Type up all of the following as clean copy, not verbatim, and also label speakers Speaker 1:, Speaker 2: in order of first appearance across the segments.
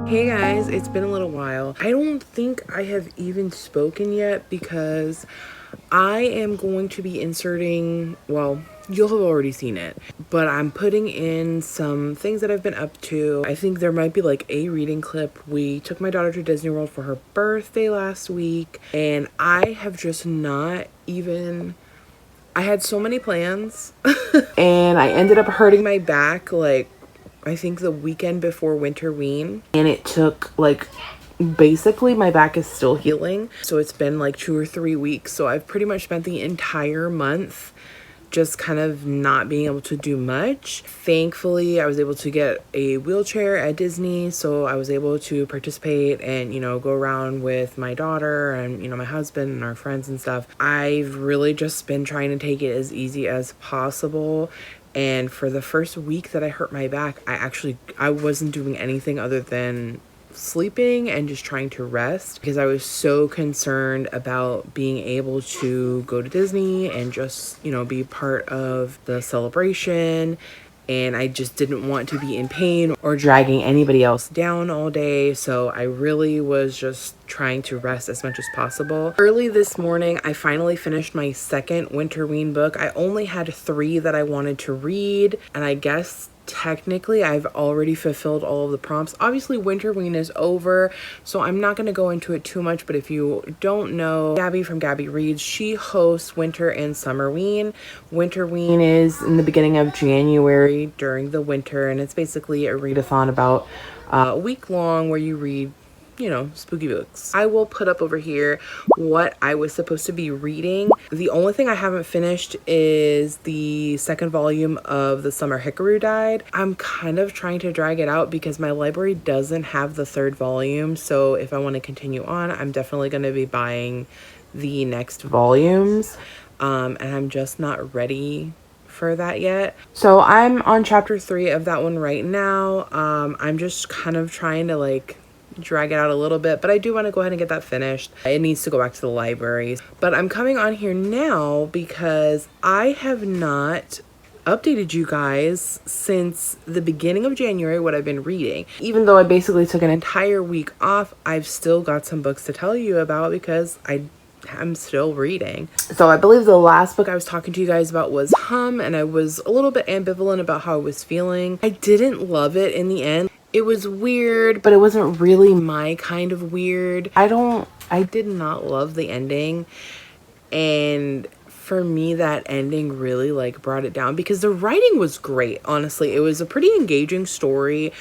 Speaker 1: Hey guys, it's been a little while. I don't think I have even spoken yet because I am going to be inserting, well, you'll have already seen it, but I'm putting in some things that I've been up to. I think there might be like a reading clip. We took my daughter to Disney World for her birthday last week, and I have just not even. I had so many plans, and I ended up hurting my back like I think the weekend before Winterween, and it took like basically my back is still healing, so it's been like 2 or 3 weeks, so I've pretty much spent the entire month just kind of not being able to do much. Thankfully, I was able to get a wheelchair at Disney, so I was able to participate and, go around with my daughter and, my husband and our friends and stuff. I've really just been trying to take it as easy as possible. And for the first week that I hurt my back, I wasn't doing anything other than sleeping and just trying to rest because I was so concerned about being able to go to Disney and just, be part of the celebration. And I just didn't want to be in pain or dragging anybody else down all day. So I really was just trying to rest as much as possible. Early this morning, I finally finished my second Winterween book. I only had 3 that I wanted to read, and I guess technically I've already fulfilled all of the prompts. Obviously Winterween is over, so I'm not going to go into it too much, but if you don't know, Gabby from Gabby Reads, she hosts Winter and Summerween. Winterween is in the beginning of January during the winter, and it's basically a readathon about a week long where you read spooky books. I will put up over here what I was supposed to be reading. The only thing I haven't finished is the second volume of The Summer Hikaru Died. I'm kind of trying to drag it out because my library doesn't have the third volume. So if I want to continue on, I'm definitely going to be buying the next volumes. And I'm just not ready for that yet. So I'm on chapter 3 of that one right now. I'm just kind of trying to drag it out a little bit, but I do want to go ahead and get that finished. It needs to go back to the library. But I'm coming on here now because I have not updated you guys since the beginning of January what I've been reading. Even though I basically took an entire week off, I've still got some books to tell you about because I'm still reading. So I believe the last book I was talking to you guys about was Hum, and I was a little bit ambivalent about how I was feeling. I didn't love it in the end. It was weird, but it wasn't really my kind of weird. I did not love the ending. And for me, that ending really brought it down because the writing was great. Honestly, it was a pretty engaging story.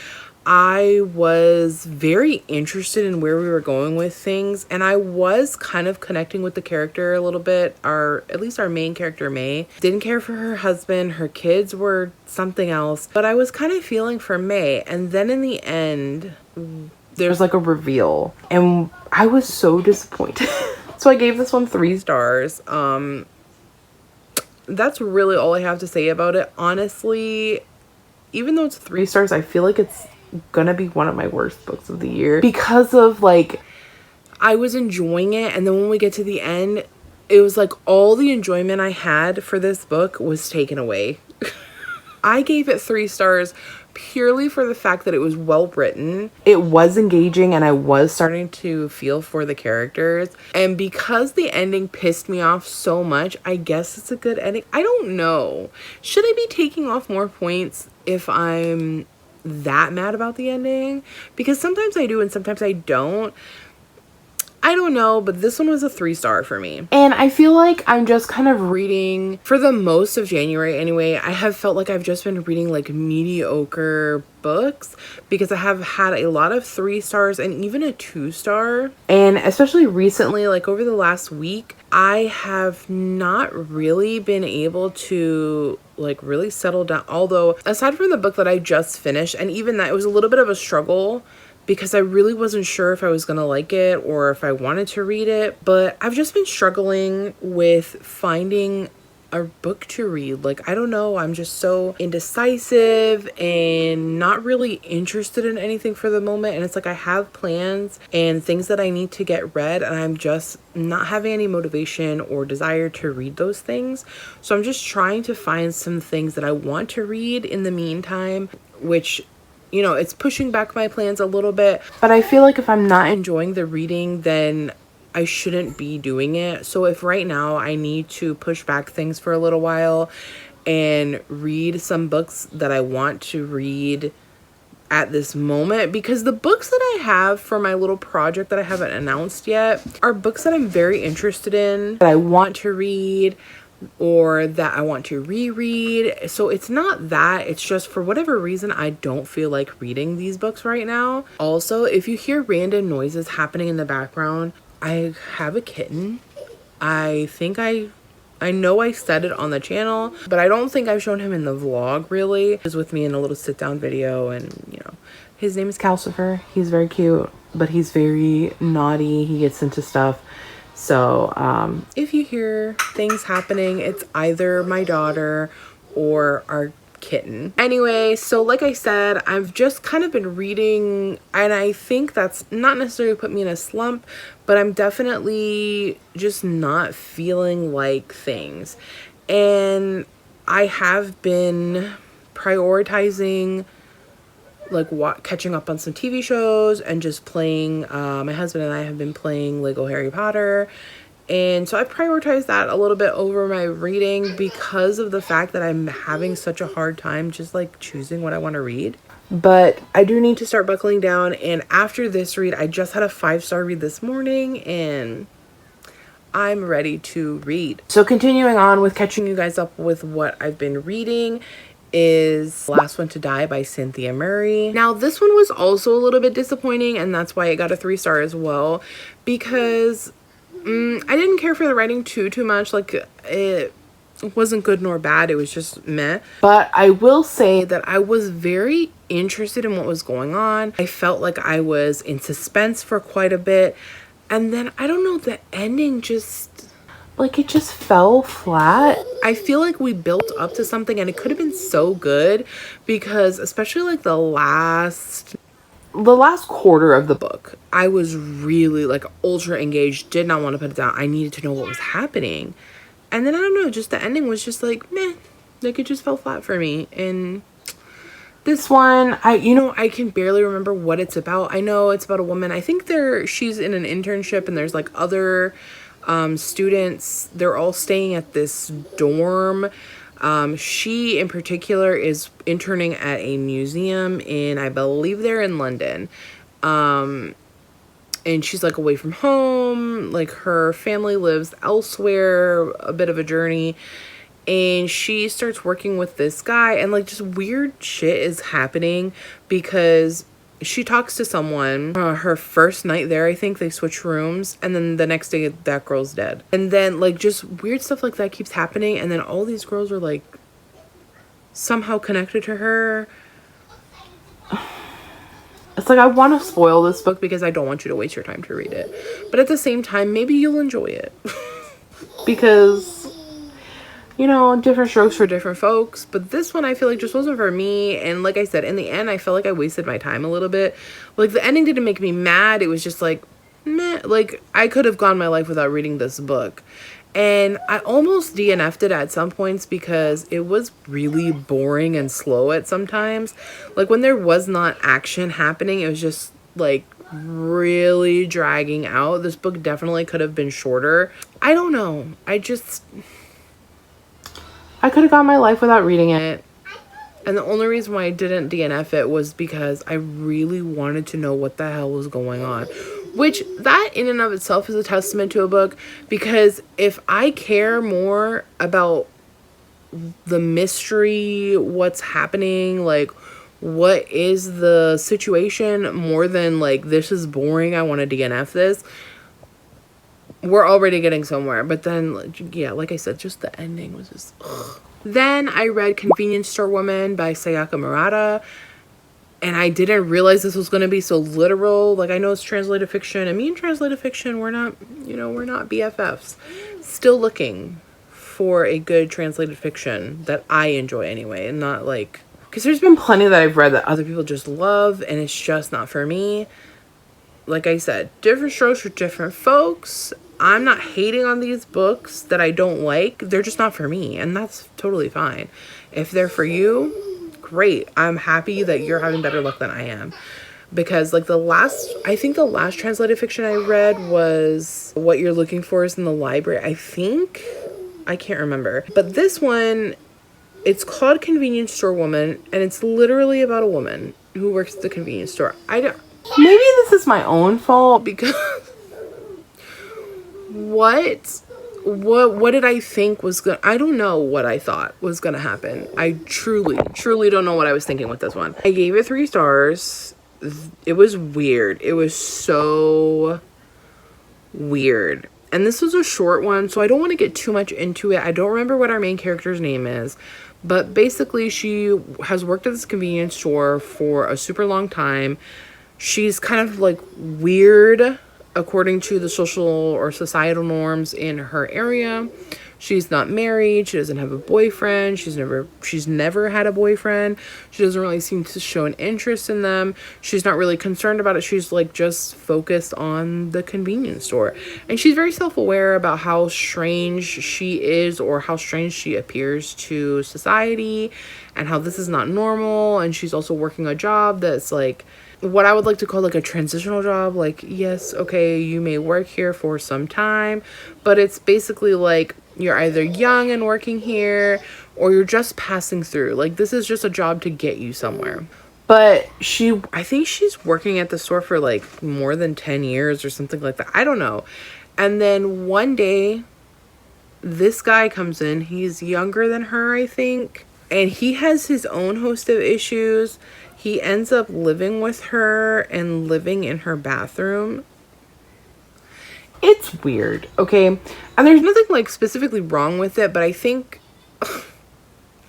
Speaker 1: I was very interested in where we were going with things, and I was kind of connecting with the character a little bit. At least our main character, May, didn't care for her husband. Her kids were something else, but I was kind of feeling for May. And then in the end, there's a reveal, and I was so disappointed. So I gave this one 3 stars. That's really all I have to say about it. Honestly, even though it's 3 stars, I feel like it's gonna be one of my worst books of the year because of I was enjoying it, and then when we get to the end, it was all the enjoyment I had for this book was taken away. I gave it 3 stars purely for the fact that it was well written, it was engaging, and I was starting to feel for the characters. And because the ending pissed me off so much, I guess it's a good ending. I don't know. Should I be taking off more points if I'm that mad about the ending? Because sometimes I do and sometimes I don't. I don't know, but this one was a 3 star for me. And I feel like I'm just kind of reading, for the most of January anyway, I have felt like I've just been reading mediocre books because I have had a lot of 3 stars and even a 2 star. And especially recently, over the last week, I have not really been able to really settle down. Although aside from the book that I just finished, and even that, it was a little bit of a struggle because I really wasn't sure if I was gonna like it or if I wanted to read it. But I've just been struggling with finding a book to read. I don't know, I'm just so indecisive and not really interested in anything for the moment. And it's I have plans and things that I need to get read, and I'm just not having any motivation or desire to read those things. So I'm just trying to find some things that I want to read in the meantime, which you know, it's pushing back my plans a little bit. But I feel like if I'm not enjoying the reading, then I shouldn't be doing it. So if right now I need to push back things for a little while and read some books that I want to read at this moment, because the books that I have for my little project that I haven't announced yet are books that I'm very interested in, that I want to read or that I want to reread. So it's not that, it's just for whatever reason I don't feel like reading these books right now. Also, if you hear random noises happening in the background, I have a kitten. I think I know I said it on the channel, but I don't think I've shown him in the vlog really. He's with me in a little sit down video, and you know, his name is Calcifer. He's very cute, but he's very naughty. He gets into stuff. So if you hear things happening, it's either my daughter or our kitten. Anyway, so like I said, I've just kind of been reading, and I think that's not necessarily put me in a slump, but I'm definitely just not feeling like things. And I have been prioritizing like catching up on some TV shows and just playing. My husband and I have been playing Lego Harry Potter, and so I prioritize that a little bit over my reading because of the fact that I'm having such a hard time just like choosing what I want to read. But I do need to start buckling down, and after this read, I just had a 5-star read this morning and I'm ready to read. So continuing on with catching you guys up with what I've been reading is Last One to Die by Cynthia Murray. Now this one was also a little bit disappointing, and that's why it got a 3-star as well, because I didn't care for the writing too much. Like it wasn't good nor bad, it was just meh. But I will say that I was very interested in what was going on. I felt like I was in suspense for quite a bit, and then I don't know, the ending just like it just fell flat. I feel like we built up to something and it could have been so good, because especially like the last quarter of the book, I was really like ultra engaged, did not want to put it down. I needed to know what was happening. And then I don't know, just the ending was just like meh, like it just fell flat for me. And this one, I can barely remember what it's about. I know it's about a woman. I think she's in an internship, and there's like other students. They're all staying at this dorm. She in particular is interning at a museum in, I believe they're in London. And she's like away from home. Like her family lives elsewhere, a bit of a journey. And she starts working with this guy, and like just weird shit is happening because she talks to someone. Her first night there, I think they switch rooms, and then the next day that girl's dead. And then like just weird stuff like that keeps happening, and then all these girls are like somehow connected to her. It's like I want to spoil this book because I don't want you to waste your time to read it, but at the same time maybe you'll enjoy it. Because you know, different strokes for different folks. But this one I feel like just wasn't for me. And like I said, in the end, I felt like I wasted my time a little bit. Like the ending didn't make me mad. It was just like, meh. Like I could have gone my life without reading this book. And I almost DNF'd it at some points because it was really boring and slow at sometimes. Like when there was not action happening, it was just like really dragging out. This book definitely could have been shorter. I don't know. I could have gone my life without reading it. And the only reason why I didn't DNF it was because I really wanted to know what the hell was going on. Which, that in and of itself is a testament to a book. Because if I care more about the mystery, what's happening, like, what is the situation, more than, like, this is boring, I want to DNF this, we're already getting somewhere. But then, yeah, like I said, just the ending was just ugh. Then I read Convenience Store Woman by Sayaka Murata, and I didn't realize this was going to be so literal. Like, I know it's translated fiction, and me and translated fiction, we're not BFFs. Still looking for a good translated fiction that I enjoy anyway, and not like, because there's been plenty that I've read that other people just love, and it's just not for me. Like I said, different strokes for different folks. I'm not hating on these books that I don't like. They're just not for me, and that's totally fine. If they're for you, great. I'm happy that you're having better luck than I am. Because like I think the last translated fiction I read was What You're Looking For Is in the Library. I can't remember. But this one, it's called Convenience Store Woman, and it's literally about a woman who works at the convenience store. Maybe this is my own fault because what did I think was gonna, I don't know what I thought was gonna happen. I truly don't know what I was thinking with this one. I gave it 3 stars. It was weird. It was so weird. And this was a short one, so I don't want to get too much into it. I don't remember what our main character's name is, but basically she has worked at this convenience store for a super long time. She's kind of like weird according to the social or societal norms in her area. She's not married. She doesn't have a boyfriend. She's never had a boyfriend. She doesn't really seem to show an interest in them. She's not really concerned about it. She's like just focused on the convenience store. And she's very self-aware about how strange she is, or how strange she appears to society, and how this is not normal. And she's also working a job that's like what I would like to call like a transitional job. Like, yes, okay, you may work here for some time, but it's basically like you're either young and working here, or you're just passing through. Like, this is just a job to get you somewhere. But I think she's working at the store for like more than 10 years or something like that. I don't know. And then one day, this guy comes in. He's younger than her, I think. And he has his own host of issues. He ends up living with her and living in her bathroom. It's weird, okay? And there's nothing like specifically wrong with it, but I think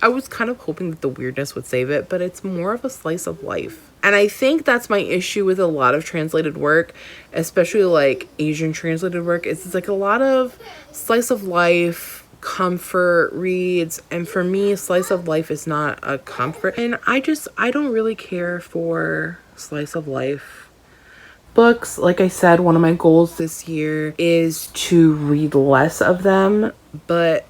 Speaker 1: I was kind of hoping that the weirdness would save it, but it's more of a slice of life. And I think that's my issue with a lot of translated work, especially like Asian translated work. It's like a lot of slice of life, comfort reads, and for me, slice of life is not a comfort. And I don't really care for slice of life books. Like I said, one of my goals this year is to read less of them. But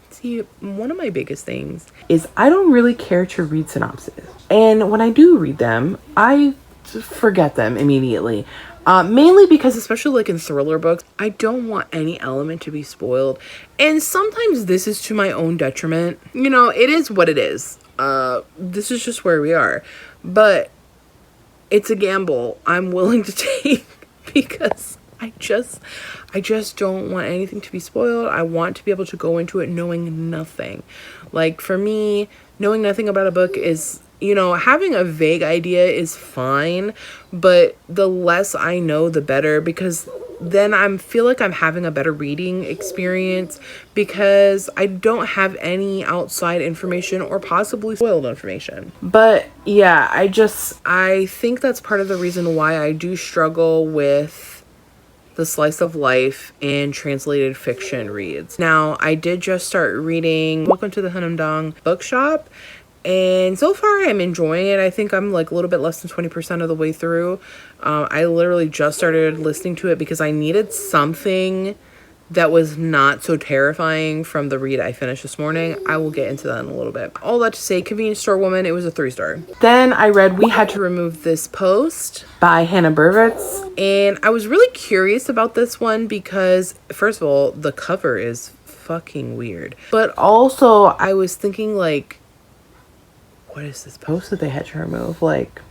Speaker 1: see, one of my biggest things is I don't really care to read synopses. And when I do read them, I forget them immediately. Mainly because, especially like in thriller books, I don't want any element to be spoiled. And sometimes this is to my own detriment. You know, it is what it is. This is just where we are. But it's a gamble I'm willing to take because I just don't want anything to be spoiled. I want to be able to go into it knowing nothing. Like, for me, knowing nothing about a book is, you know, having a vague idea is fine, but the less I know, the better, because then I feel like I'm having a better reading experience because I don't have any outside information or possibly spoiled information. But yeah, I think that's part of the reason why I do struggle with the slice of life and translated fiction reads. Now, I did just start reading Welcome to the Hanamdong Bookshop, and so far I'm enjoying it. I think I'm like a little bit less than 20% of the way through. I literally just started listening to it because I needed something that was not so terrifying from the read I finished this morning. I will get into that in a little bit. All that to say, Convenience Store Woman, it was a 3-star. Then I read We Had to Remove This Post by Hannah Burwitz. And I was really curious about this one because, first of all, the cover is fucking weird. But also, I was thinking, like, what is this post that they had to remove? Like,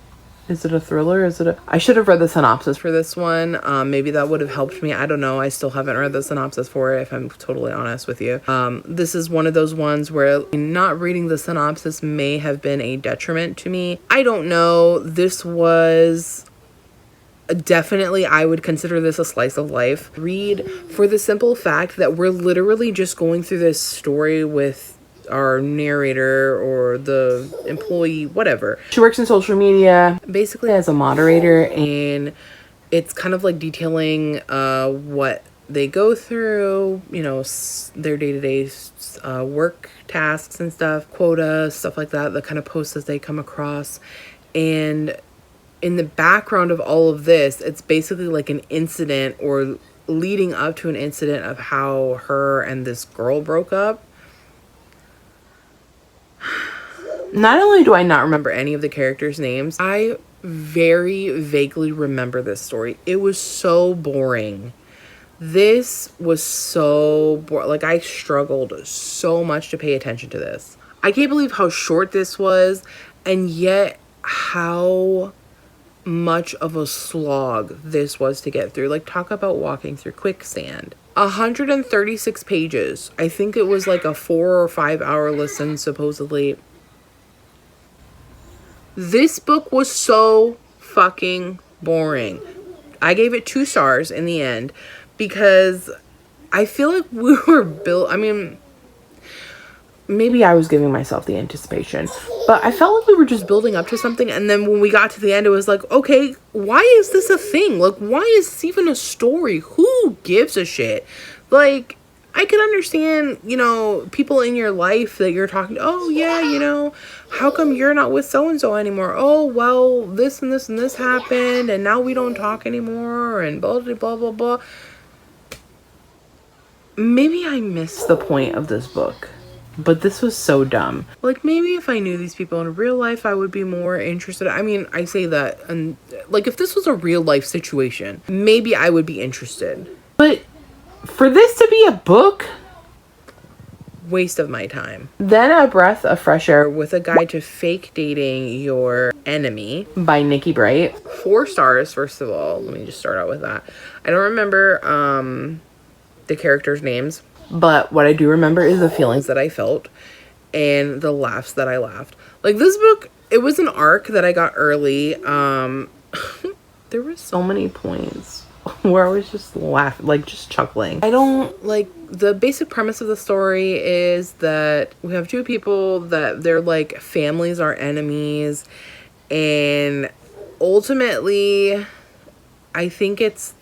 Speaker 1: is it a thriller? I should have read the synopsis for this one. Maybe that would have helped me. I don't know. I still haven't read the synopsis for it, if I'm totally honest with you. This is one of those ones where not reading the synopsis may have been a detriment to me. I don't know. This was definitely, I would consider this a slice of life read for the simple fact that we're literally just going through this story with our narrator or the employee, whatever. She works in social media basically as a moderator, and it's kind of like detailing what they go through, you know, their day-to-day work tasks and stuff, quotas, stuff like that, the kind of posts that they come across. And in the background of all of this, it's basically like an incident or leading up to an incident of how her and this girl broke up. Not only do I not remember any of the characters' names, I very vaguely remember this story. It was so boring. This was so boring. Like, I struggled so much to pay attention to this. I can't believe how short this was, and yet how much of a slog this was to get through. Like, talk about walking through quicksand. 136 pages. I think it was like a 4 or 5 hour listen, supposedly. This book was so fucking boring. I gave it 2 stars in the end because I feel like we were built. I mean, maybe I was giving myself the anticipation, but I felt like we were just building up to something. And then when we got to the end, it was like, okay, why is this a thing? Like, why is this even a story? Who gives a shit? Like, I could understand, you know, people in your life that you're talking to. Oh, yeah, you know, how come you're not with so-and-so anymore? Oh, well, this and this and this happened, and now we don't talk anymore, and blah, blah, blah, blah, blah. Maybe I missed the point of this book, but this was so dumb. Like, maybe if I knew these people in real life, I would be more interested. I mean, I say that, and like, if this was a real life situation, maybe I would be interested. But for this to be a book, waste of my time. Then A Breath of Fresh Air with a Guide to Fake Dating Your Enemy by Nikki Bright. 4 stars, first of all. Let me just start out with that. I don't remember the characters' names, but what I do remember is the feelings that I felt and the laughs that I laughed. Like, this book, it was an arc that I got early. There were so many points where I was just laughing, like, just chuckling. I don't, like, the basic premise of the story is that we have 2 people that their, like, families are enemies, and ultimately I think it's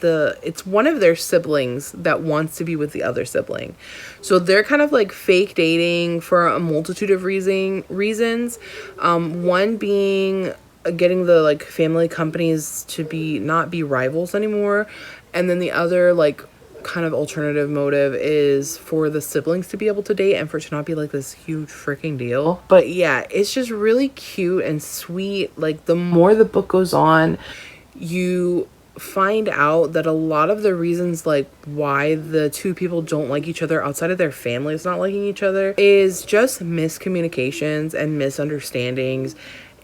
Speaker 1: one of their siblings that wants to be with the other sibling. So they're kind of like fake dating for a multitude of reasons. One being getting the like family companies to not be rivals anymore. And then the other like kind of alternative motive is for the siblings to be able to date and for it to not be like this huge freaking deal. But yeah, it's just really cute and sweet. Like, the more the book goes on, you find out that a lot of the reasons like why the 2 people don't like each other outside of their families not liking each other is just miscommunications and misunderstandings.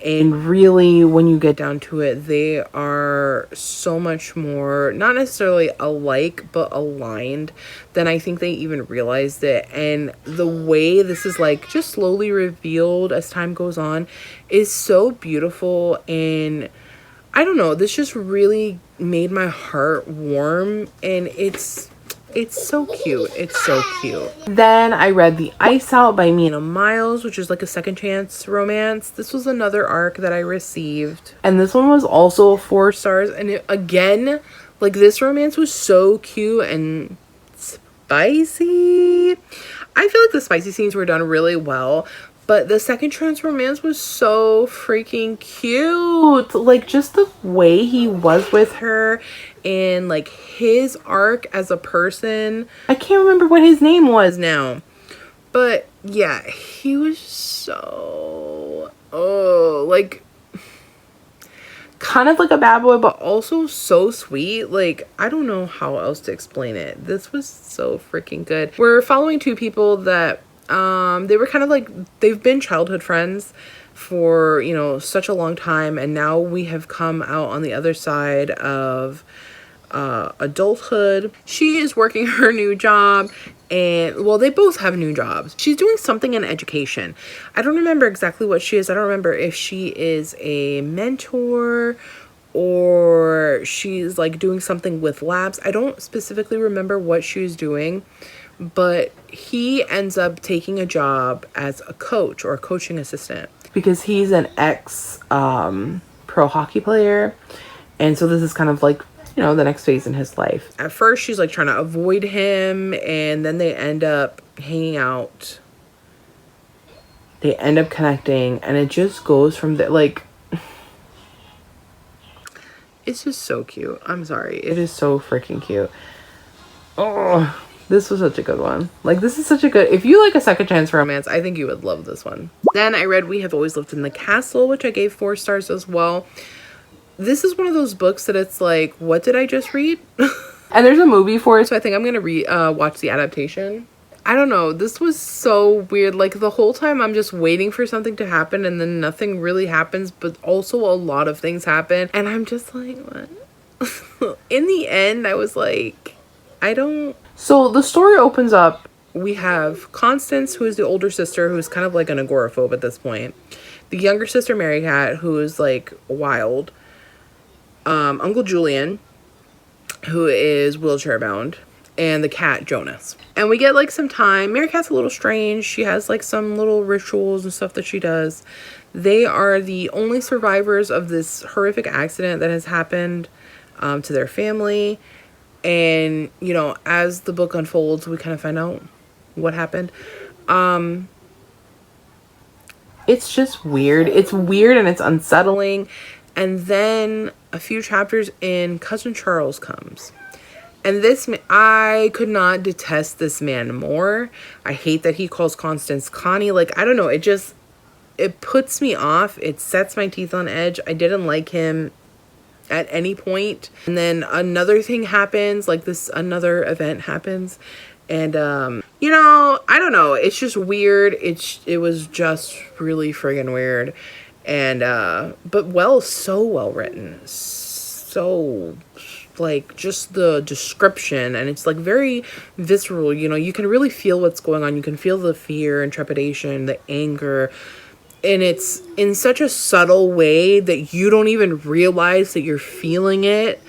Speaker 1: And really, when you get down to it, they are so much more, not necessarily alike, but aligned than I think they even realized it. And the way this is like just slowly revealed as time goes on is so beautiful. And I don't know, this just really made my heart warm, and it's so cute. It's so cute. Then I read The Ice Out by Mina Miles, which is like a second chance romance. This was another arc that I received, and this one was also 4 stars. And again, like, this romance was so cute and spicy. I feel like the spicy scenes were done really well. But the second trans romance was so freaking cute. Like, just the way he was with her and, like, his arc as a person. I can't remember what his name was now. But, yeah, he was so... like, kind of like a bad boy, but also so sweet. Like, I don't know how else to explain it. This was so freaking good. We're following 2 people that... they were kind of like, they've been childhood friends for, you know, such a long time, and now we have come out on the other side of adulthood. She is working her new job, and well, they both have new jobs. She's doing something in education. I don't remember exactly what she is. I don't remember if she is a mentor or she's like doing something with labs. I don't specifically remember what she was doing. But he ends up taking a job as a coach or a coaching assistant because he's an ex pro hockey player. And so this is kind of like, you know, the next phase in his life. At first, she's like trying to avoid him, and then they end up hanging out. They end up connecting, and it just goes from there. Like, it's just so cute. I'm sorry. It is so freaking cute. Oh. This was such a good one. Like, this is such a good... If you like a second chance romance, I think you would love this one. Then I read We Have Always Lived in the Castle, which I gave 4 stars as well. This is one of those books that it's like, what did I just read? And there's a movie for it, so I think I'm going to watch the adaptation. I don't know. This was so weird. Like, the whole time I'm just waiting for something to happen, and then nothing really happens, but also a lot of things happen. And I'm just like, what? In the end, I was like, I don't... So the story opens up. We have Constance, who is the older sister, who's kind of like an agoraphobe at this point. The younger sister, Mary Cat, who is like wild. Uncle Julian, who is wheelchair bound. And the cat, Jonas. And we get like some time. Mary Cat's a little strange. She has like some little rituals and stuff that she does. They are the only survivors of this horrific accident that has happened to their family. And, you know, as the book unfolds, we kind of find out what happened. It's just weird. It's weird and it's unsettling. And then a few chapters in, Cousin Charles comes. And this, I could not detest this man more. I hate that he calls Constance Connie. Like, I don't know. It puts me off. It sets my teeth on edge. I didn't like him at any point. And then another thing happens, like another event happens. And, you know, I don't know. It's just weird. It was just really friggin' weird. And, but so well written. So, like, just the description, and it's like very visceral, you know, you can really feel what's going on. You can feel the fear and trepidation, the anger. And it's in such a subtle way that you don't even realize that you're feeling it,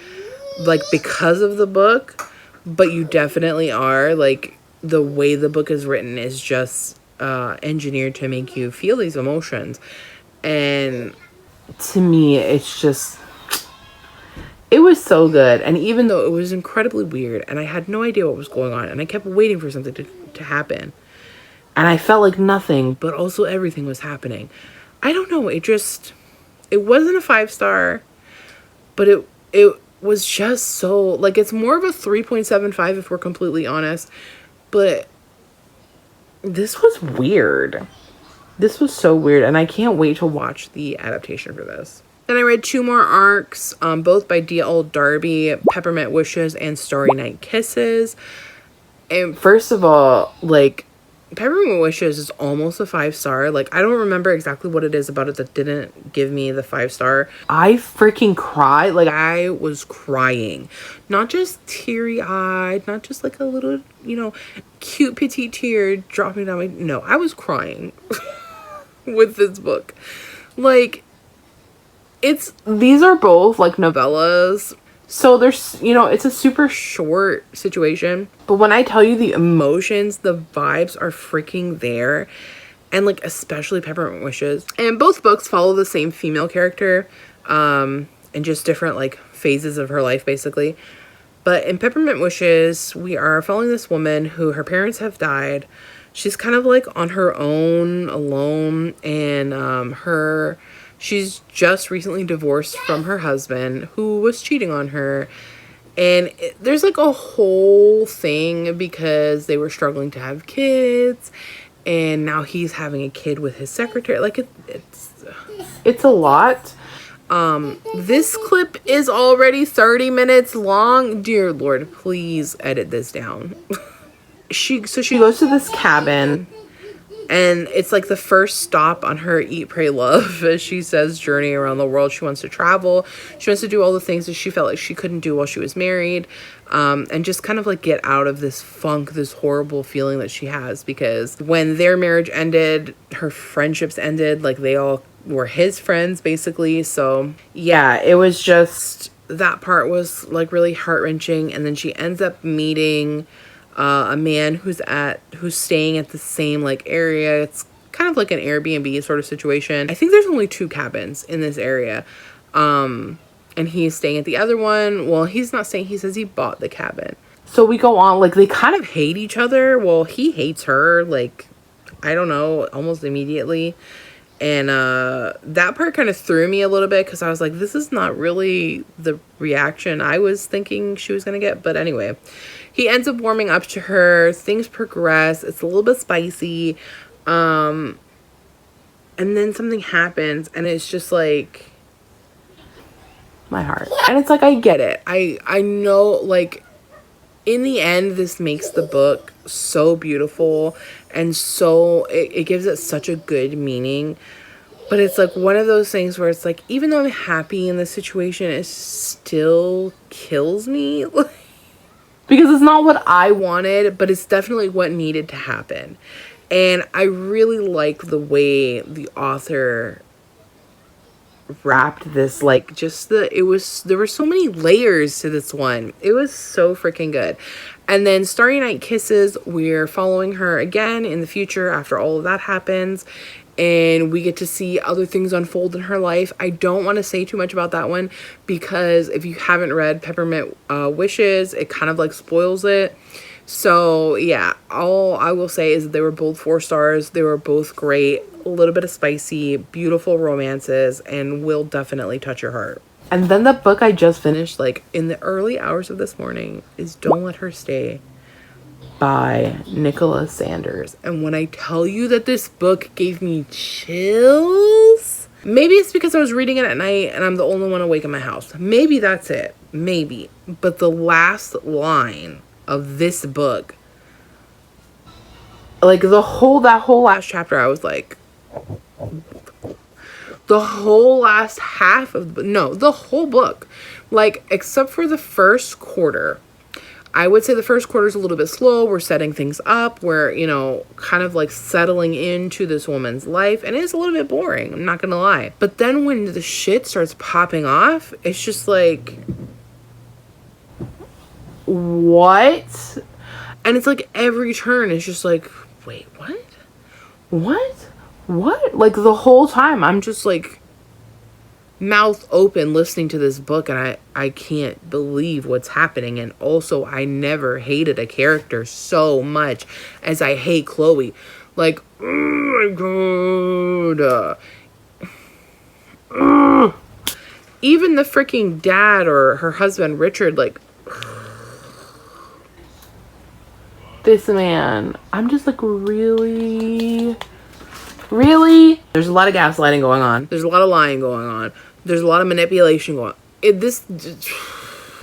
Speaker 1: like, because of the book. But you definitely are. Like, the way the book is written is just engineered to make you feel these emotions. And to me, it's just... It was so good. And even though it was incredibly weird, and I had no idea what was going on, and I kept waiting for something to happen, and I felt like nothing, but also everything was happening. I don't know. It wasn't a 5-star, but it was just so, like, it's more of a 3.75 if we're completely honest. But this was weird. This was so weird, and I can't wait to watch the adaptation for this. Then I read 2 more arcs, both by D.L. Darby, Peppermint Wishes and Starry Night Kisses. And first of all, like, Peppermint Wishes is almost a 5-star. Like, I don't remember exactly what it is about it that didn't give me the 5-star. I freaking cried. Like, I was crying. Not just teary-eyed, not just like a little, you know, cute petite tear dropping down my... No, I was crying with this book. Like... These are both like novellas, so there's, you know, it's a super short situation, but when I tell you the emotions, the vibes are freaking there. And like, especially Peppermint Wishes, and both books follow the same female character, and just different like phases of her life basically. But in Peppermint Wishes, we are following this woman who, her parents have died. She's kind of like on her own, alone, and she's just recently divorced from her husband who was cheating on her. And there's like a whole thing because they were struggling to have kids. And now he's having a kid with his secretary. Like, it's a lot. This clip is already 30 minutes long. Dear Lord, please edit this down. She goes to this cabin. And it's like the first stop on her Eat, Pray, Love, as she says, journey around the world. She wants to travel. She wants to do all the things that she felt like she couldn't do while she was married. And just kind of like get out of this funk, this horrible feeling that she has. Because when their marriage ended, her friendships ended. Like, they all were his friends, basically. So, yeah, it was just, that part was like really heart-wrenching. And then she ends up meeting... a man who's staying at the same like area. It's kind of like an Airbnb sort of situation. I think there's only 2 cabins in this area. And he's staying at the other one. Well, he's not staying. He says he bought the cabin. So we go on, like, they kind of hate each other. Well, he hates her, like, I don't know, almost immediately. And that part kind of threw me a little bit because I was like, this is not really the reaction I was thinking she was going to get. But anyway, he ends up warming up to her. Things progress. It's a little bit spicy. And then something happens and it's just like my heart. And it's like, I get it. I know, like, in the end, this makes the book so beautiful and so it gives it such a good meaning. But it's like one of those things where it's like, even though I'm happy in this situation, it still kills me. Because it's not what I wanted, but it's definitely what needed to happen. And I really like the way the author wrapped this, like, just there were so many layers to this one. It was so freaking good. And then Starry Night Kisses, we're following her again in the future after all of that happens, and we get to see other things unfold in her life. I don't want to say too much about that one because if you haven't read Peppermint Wishes, it kind of like spoils it. So yeah, all I will say is that they were both 4 stars. They were both great, a little bit of spicy, beautiful romances, and will definitely touch your heart. And then the book I just finished, like in the early hours of this morning, is Don't Let Her Stay by Nicola Sanders. And when I tell you that this book gave me chills, maybe it's because I was reading it at night and I'm the only one awake in my house. Maybe that's it. Maybe. But the last line of this book, like that whole last chapter, I was like, the whole last half of the whole book, like except for the first quarter. I would say the first quarter is a little bit slow. We're setting things up. We're, kind of like settling into this woman's life, and it's a little bit boring, I'm not gonna lie. But then when the shit starts popping off, it's just like, what? And it's like every turn is just like, wait, what? Like the whole time I'm just like mouth open listening to this book, and I can't believe what's happening. And also, I never hated a character so much as I hate Chloe. Like, oh my god. Even the freaking dad or her husband Richard, like, this man, I'm just like, really? There's a lot of gaslighting going on. There's a lot of lying going on. There's a lot of manipulation going on. This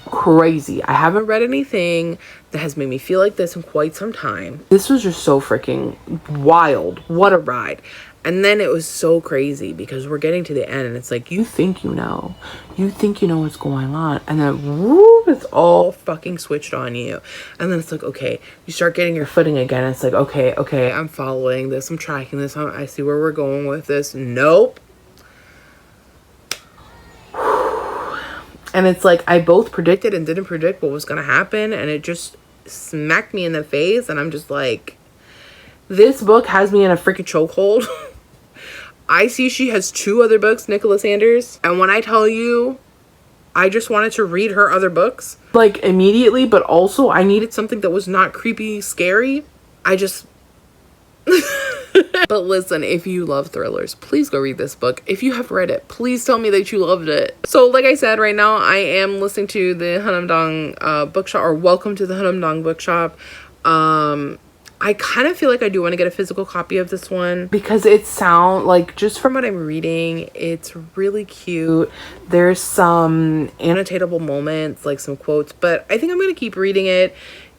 Speaker 1: crazy. I haven't read anything that has made me feel like this in quite some time. This was just so freaking wild. What a ride. And then it was so crazy because we're getting to the end and it's like, you think you know what's going on, and then whoop, it's all fucking switched on you. And then it's like, okay, you start getting your footing again. It's like, okay, I'm following this, I'm tracking this, I see where we're going with this. Nope. And it's like, I both predicted and didn't predict what was gonna happen, and it just smacked me in the face, and I'm just like, this book has me in a freaking chokehold. I see she has 2 other books, Nicola Sanders, and when I tell you, I just wanted to read her other books, like, immediately, but also I needed something that was not creepy, scary. But listen, if you love thrillers, please go read this book. If you have read it, please tell me that you loved it. So like I said, right now I am listening to the Hanamdong bookshop, or Welcome to the Hanamdong bookshop. I kind of feel like I do want to get a physical copy of this one because it sounds like, just from what I'm reading, it's really cute. There's some annotatable moments, like some quotes, but I think I'm going to keep reading it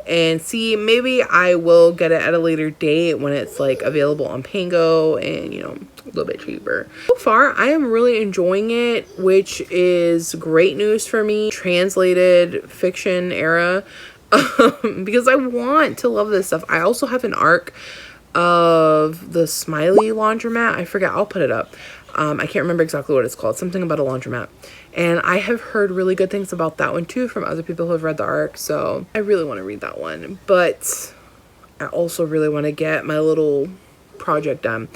Speaker 1: and see. Maybe I will get it at a later date when it's like available on Pango and, a little bit cheaper. So far, I am really enjoying it, which is great news for me. Translated fiction era. Because I want to love this stuff. I also have an arc of the Smiley laundromat. I forget. I'll put it up. I can't remember exactly what it's called. Something about a laundromat. And I have heard really good things about that one too from other people who have read the arc. So I really want to read that one. But I also really want to get my little project done.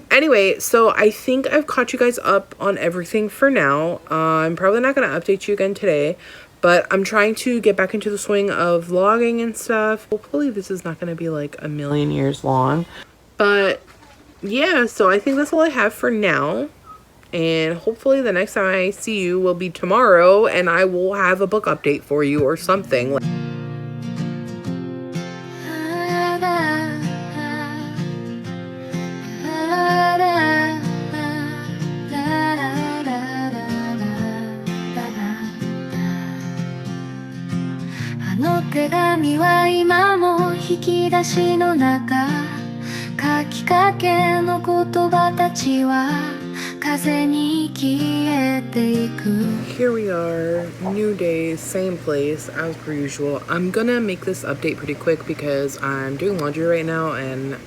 Speaker 1: Anyway, so I think I've caught you guys up on everything for now. I'm probably not going to update you again today. But I'm trying to get back into the swing of vlogging and stuff. Hopefully this is not going to be like a million years long. But yeah, so I think that's all I have for now. And hopefully the next time I see you will be tomorrow and I will have a book update for you or something. Here we are, new day, same place as per usual. I'm gonna make this update pretty quick because I'm doing laundry right now and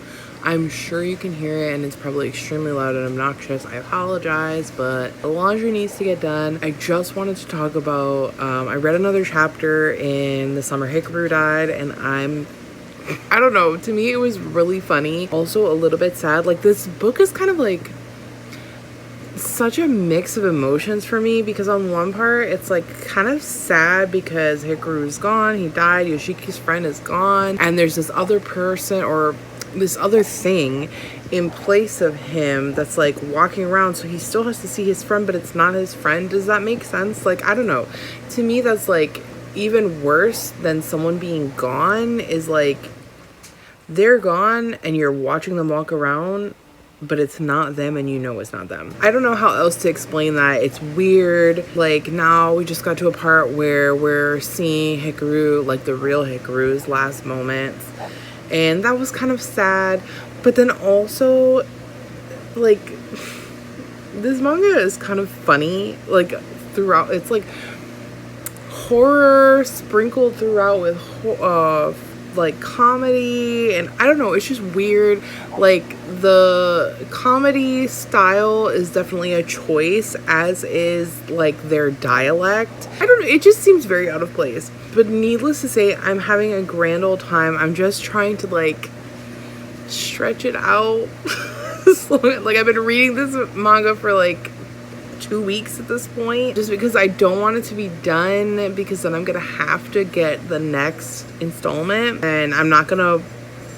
Speaker 1: I'm sure you can hear it and it's probably extremely loud and obnoxious. I apologize, but the laundry needs to get done. I just wanted to talk about, I read another chapter in The Summer Hikaru Died, and I don't know, to me it was really funny. Also a little bit sad. Like, this book is kind of like such a mix of emotions for me because on one part it's like kind of sad because Hikaru's gone, he died, Yoshiki's friend is gone, and there's this other person or this other thing in place of him that's like walking around, so he still has to see his friend but it's not his friend. Does that make sense? Like, I don't know, to me that's like even worse than someone being gone. Is like they're gone and you're watching them walk around but it's not them and you know it's not them. I don't know how else to explain that. It's weird. Like, now we just got to a part where we're seeing Hikaru, like the real Hikaru's last moments, and that was kind of sad. But then also, like, this manga is kind of funny, like throughout. It's like horror sprinkled throughout with like comedy, and I don't know, it's just weird. Like, the comedy style is definitely a choice, as is like their dialect. I don't know, it just seems very out of place. But needless to say, I'm having a grand old time. I'm just trying to like stretch it out. Like, I've been reading this manga for like 2 weeks at this point, just because I don't want it to be done, because then I'm gonna have to get the next installment, and I'm not gonna,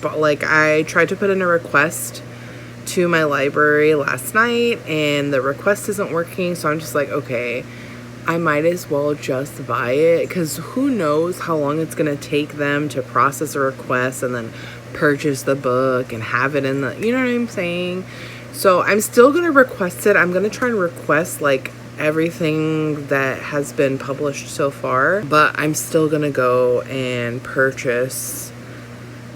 Speaker 1: but like, I tried to put in a request to my library last night and the request isn't working, so I'm just like, okay, I might as well just buy it, because who knows how long it's gonna take them to process a request and then purchase the book and have it in the, you know what I'm saying? So I'm still going to request it. I'm going to try and request like everything that has been published so far, but I'm still going to go and purchase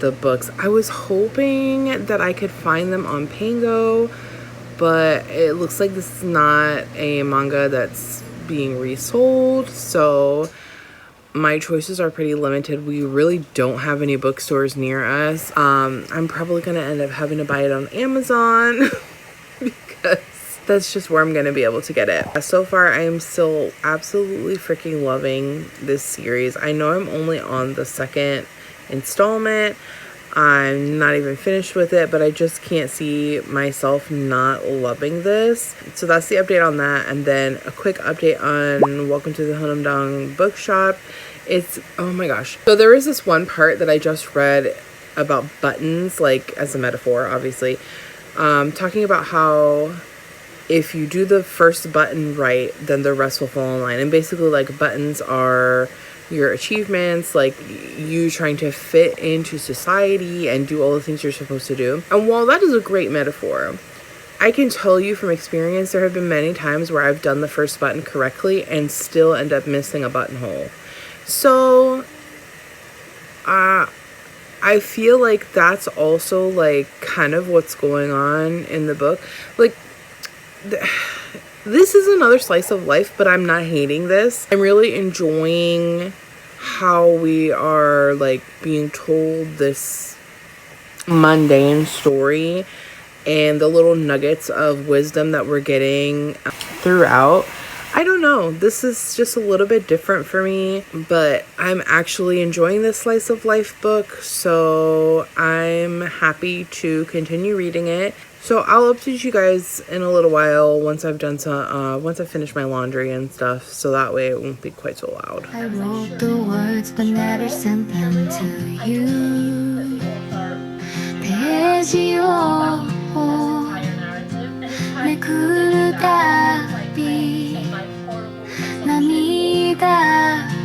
Speaker 1: the books. I was hoping that I could find them on Pango, but it looks like this is not a manga that's being resold, so my choices are pretty limited. We really don't have any bookstores near us. I'm probably going to end up having to buy it on Amazon because that's just where I'm going to be able to get it. So far, I am still absolutely freaking loving this series. I know I'm only on the second installment. I'm not even finished with it, but I just can't see myself not loving this. So that's the update on that. And then a quick update on Welcome to the Honamdang Bookshop. It's, oh my gosh. So there is this one part that I just read about buttons, like as a metaphor, obviously. Talking about how if you do the first button right, then the rest will fall in line. And basically, like, buttons are your achievements, like you trying to fit into society and do all the things you're supposed to do. And while that is a great metaphor, I can tell you from experience, there have been many times where I've done the first button correctly and still end up missing a buttonhole. So I feel like that's also like kind of what's going on in the book. Like, this is another slice of life, but I'm not hating this. I'm really enjoying how we are like being told this mundane story and the little nuggets of wisdom that we're getting throughout. I don't know, this is just a little bit different for me, but I'm actually enjoying this slice of life book, so I'm happy to continue reading it. So I'll update you guys in a little while once I've done some, once I've finished my laundry and stuff, so that way it won't be quite so loud.
Speaker 2: I wrote the words but never sent them to you. ページをてくるたび涙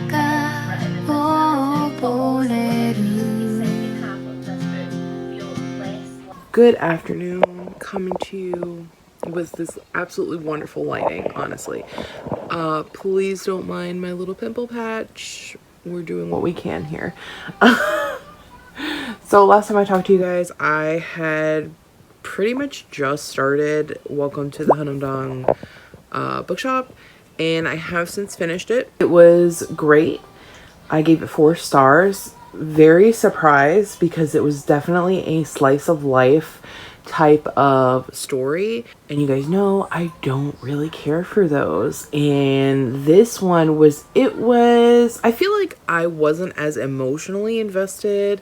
Speaker 2: がこぼれる
Speaker 1: Good afternoon, coming to you with this absolutely wonderful lighting, honestly. Please don't mind my little pimple patch. We're doing what we can here. So last time I talked to you guys, I had pretty much just started Welcome to the Hanamdong bookshop, and I have since finished it. It was great. I gave it 4 stars. Very surprised because it was definitely a slice of life type of story, and you guys know I don't really care for those, and this one was, I feel like I wasn't as emotionally invested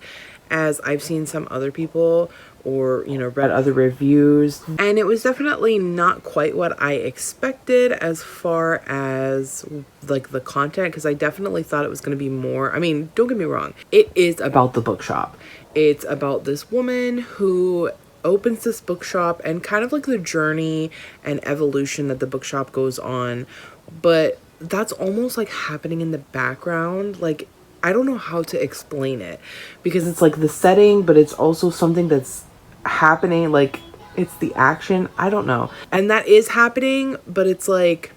Speaker 1: as I've seen some other people, or read other reviews, and it was definitely not quite what I expected as far as like the content, because I definitely thought it was going to be more. I mean, don't get me wrong, it is about the bookshop. It's about this woman who opens this bookshop and kind of like the journey and evolution that the bookshop goes on, but that's almost like happening in the background. Like, I don't know how to explain it, because it's like the setting, but it's also something that's happening, like it's the action. I don't know. And that is happening, but it's like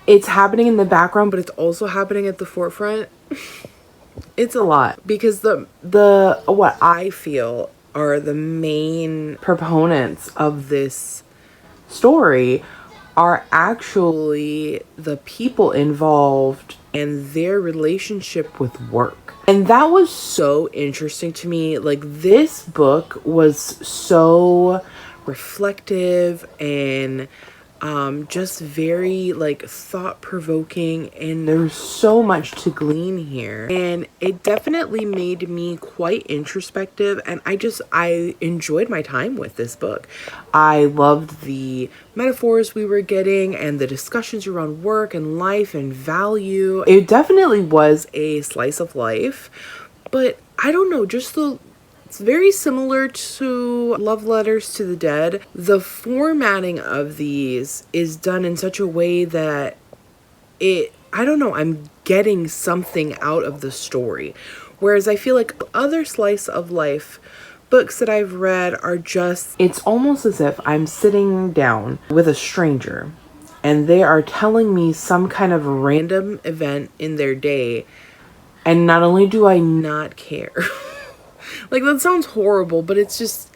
Speaker 1: it's happening in the background, but it's also happening at the forefront. It's a lot, because the what I feel are the main proponents of this story are actually the people involved and their relationship with work. And that was so interesting to me. Like, this book was so reflective and just very like thought-provoking, and there's so much to glean here, and it definitely made me quite introspective, and I enjoyed my time with this book. I loved the metaphors we were getting and the discussions around work and life and value. It definitely was a slice of life, but I don't know, it's very similar to Love Letters to the Dead. The formatting of these is done in such a way that I don't know, I'm getting something out of the story. Whereas I feel like other slice of life books that I've read are just, it's almost as if I'm sitting down with a stranger and they are telling me some kind of random event in their day, and not only do I not care, like, that sounds horrible, but it's just,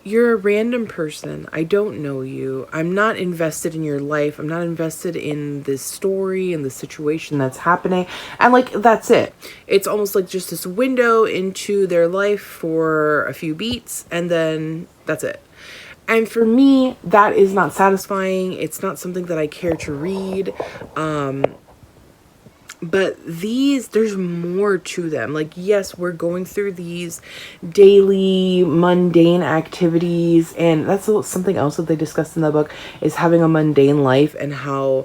Speaker 1: you're a random person. I don't know you. I'm not invested in your life. I'm not invested in this story and the situation that's happening. And like, that's it. It's almost like just this window into their life for a few beats, and then that's it. And for me, that is not satisfying. It's not something that I care to read. But there's more to them. Like, yes, we're going through these daily mundane activities, and that's something else that they discussed in the book, is having a mundane life, and how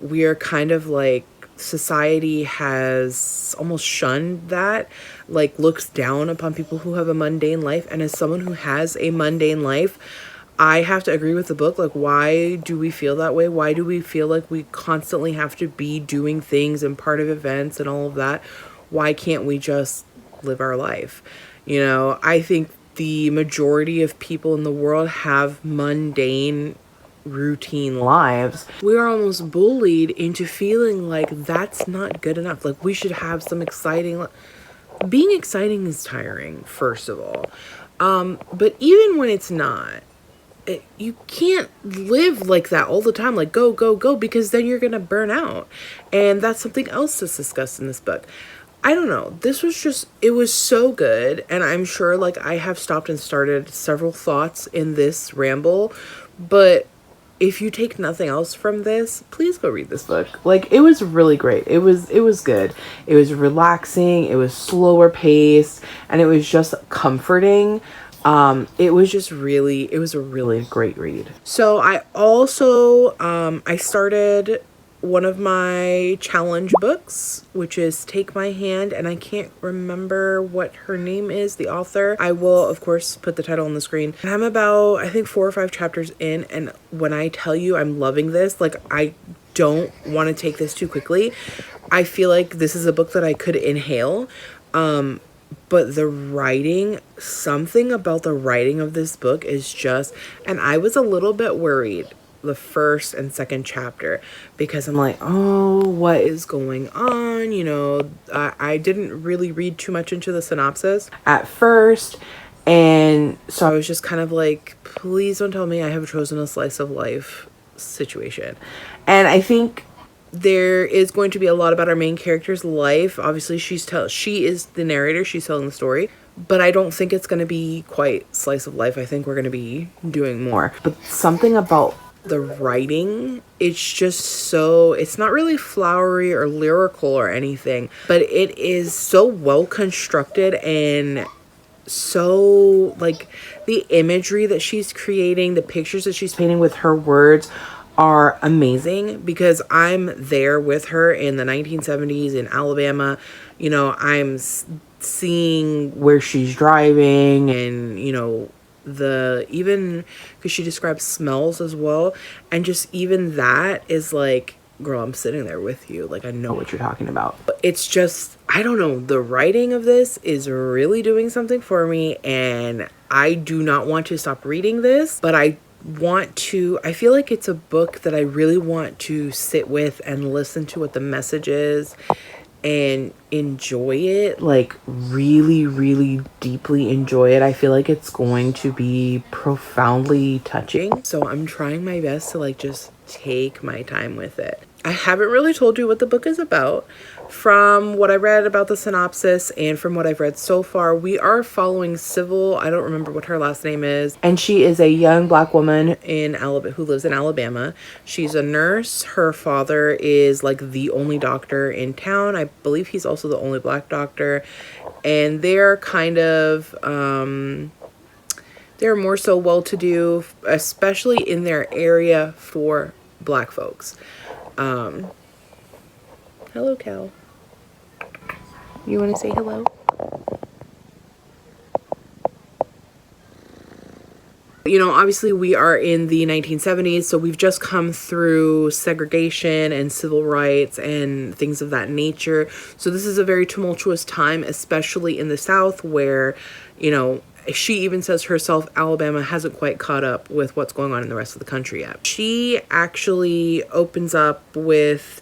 Speaker 1: we are kind of like, society has almost shunned that, like looks down upon people who have a mundane life. And as someone who has a mundane life, I have to agree with the book. Like, why do we feel that way? Why do we feel like we constantly have to be doing things and part of events and all of that? Why can't we just live our life? I think the majority of people in the world have mundane, routine lives. We are almost bullied into feeling like that's not good enough. Like, we should have some exciting. Being exciting is tiring, first of all. But even when it's not, you can't live like that all the time, like go, go, go, because then you're gonna burn out. And that's something else that's discussed in this book. I don't know. It was so good. And I'm sure like I have stopped and started several thoughts in this ramble, but if you take nothing else from this, please go read this book. Like, it was really great. It was good. It was relaxing. It was slower paced, and it was just comforting. It was a really great read. So I also, I started one of my challenge books, which is Take My Hand, and I can't remember what her name is, the author. I will, of course, put the title on the screen. And I'm about, I think, 4 or 5 chapters in, and when I tell you I'm loving this, like, I don't want to take this too quickly. I feel like this is a book that I could inhale. But the writing, something about the writing of this book is just, and I was a little bit worried the first and second chapter because I'm like, oh, what is going on? You know, I didn't really read too much into the synopsis at first. And so I was just kind of like, please don't tell me I have chosen a slice of life situation. And I think there is going to be a lot about our main character's life. Obviously, she is the narrator, she's telling the story, but I don't think it's going to be quite slice of life. I think we're going to be doing more. But something about the writing, it's just so, it's not really flowery or lyrical or anything, but it is so well constructed, and so, like, the imagery that she's creating, the pictures that she's painting with her words are amazing, because I'm there with her in the 1970s in Alabama. You know, I'm seeing where she's driving, and, you know, even because she describes smells as well, and just even that is like, girl, I'm sitting there with you, like, I know what you're talking about. But it's just, I don't know, the writing of this is really doing something for me, and I do not want to stop reading this, but I feel like it's a book that I really want to sit with and listen to what the message is and enjoy it, like really, really deeply enjoy it. I feel like it's going to be profoundly touching. So I'm trying my best to like just take my time with it. I haven't really told you what the book is about. From what I read about the synopsis and from what I've read so far, we are following Civil. I don't remember what her last name is. And she is a young black woman in Alabama who lives in Alabama. She's a nurse. Her father is like the only doctor in town. I believe he's also the only black doctor. And they're kind of, they're more so well-to-do, especially in their area for black folks. Hello, Cal. You want to say hello? You know, obviously we are in the 1970s, so we've just come through segregation and civil rights and things of that nature. So this is a very tumultuous time, especially in the South, where, you know, she even says herself, Alabama hasn't quite caught up with what's going on in the rest of the country yet. She actually opens up with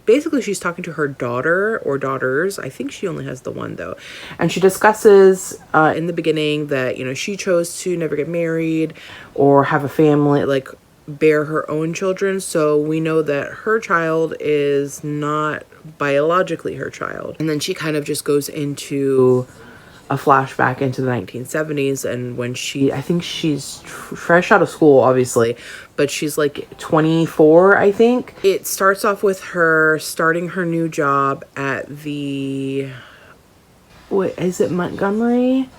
Speaker 1: basically she's talking to her daughter or daughters. I think she only has the one though. And she discusses in the beginning that, you know, she chose to never get married or have a family, like bear her own children. So we know that her child is not biologically her child. And then she kind of just goes into a flashback into the 1970s, and when I think she's fresh out of school, obviously, but she's like 24, I think. It starts off with her starting her new job at what is it, Montgomery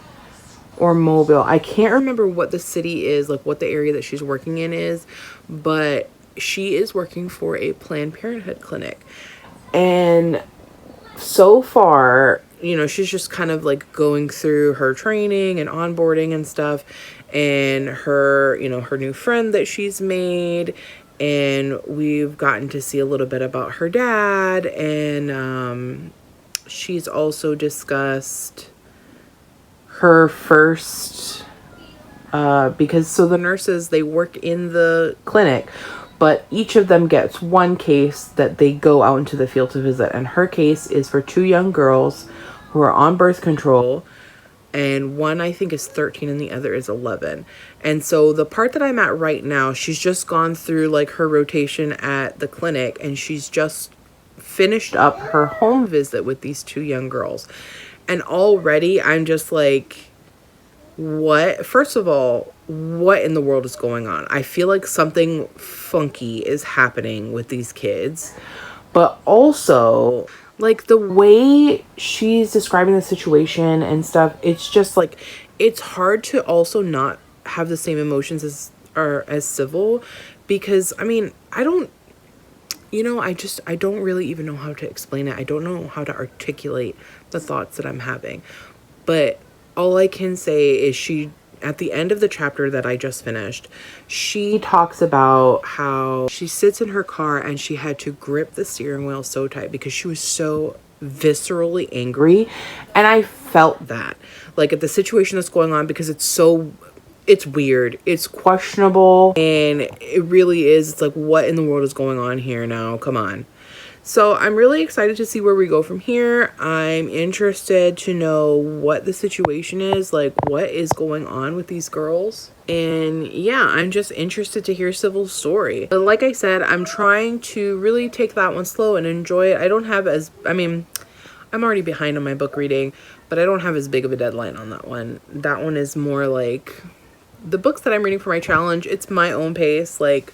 Speaker 1: or Mobile? I can't remember what the city is, like what the area that she's working in is, but she is working for a Planned Parenthood clinic. And so far, you know, she's just kind of like going through her training and onboarding and stuff, and her, you know, her new friend that she's made, and we've gotten to see a little bit about her dad, and she's also discussed her first because so the nurses, they work in the clinic, but each of them gets one case that they go out into the field to visit. And her case is for 2 young girls who are on birth control. And one, I think, is 13 and the other is 11. And so the part that I'm at right now, she's just gone through like her rotation at the clinic, and she's just finished up her home visit with these 2 young girls. And already I'm just like, what? First of all, what in the world is going on? I feel like something funky is happening with these kids. But also, like, the way she's describing the situation and stuff, it's just like, it's hard to also not have the same emotions as Civil, because I mean, you know, I don't really even know how to explain it. I don't know how to articulate the thoughts that I'm having. But all I can say is at the end of the chapter that I just finished, she talks about how she sits in her car and she had to grip the steering wheel so tight because she was so viscerally angry. And I felt that, like, at the situation that's going on, because it's weird, it's questionable, and it really is. It's like, what in the world is going on here now? Come on. So I'm really excited to see where we go from here. I'm interested to know what the situation is, like what is going on with these girls. And yeah, I'm just interested to hear Sybil's story. But like I said, I'm trying to really take that one slow and enjoy it. I'm already behind on my book reading, but I don't have as big of a deadline on that one. That one is more like the books that I'm reading for my challenge. It's my own pace. Like,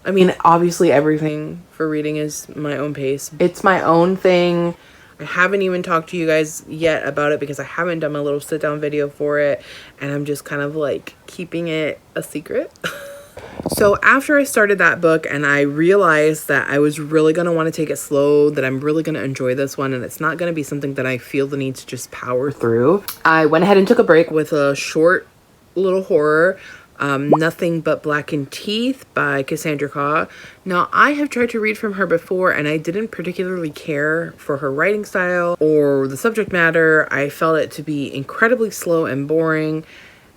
Speaker 1: I mean, obviously everything for reading is my own pace. It's my own thing. I haven't even talked to you guys yet about it because I haven't done my little sit down video for it. And I'm just kind of like keeping it a secret. So after I started that book and I realized that I was really going to want to take it slow, that I'm really going to enjoy this one, and it's not going to be something that I feel the need to just power through, I went ahead and took a break with a short little horror, Nothing But Blackened Teeth by Cassandra Khaw. Now, I have tried to read from her before and I didn't particularly care for her writing style or the subject matter. I felt it to be incredibly slow and boring.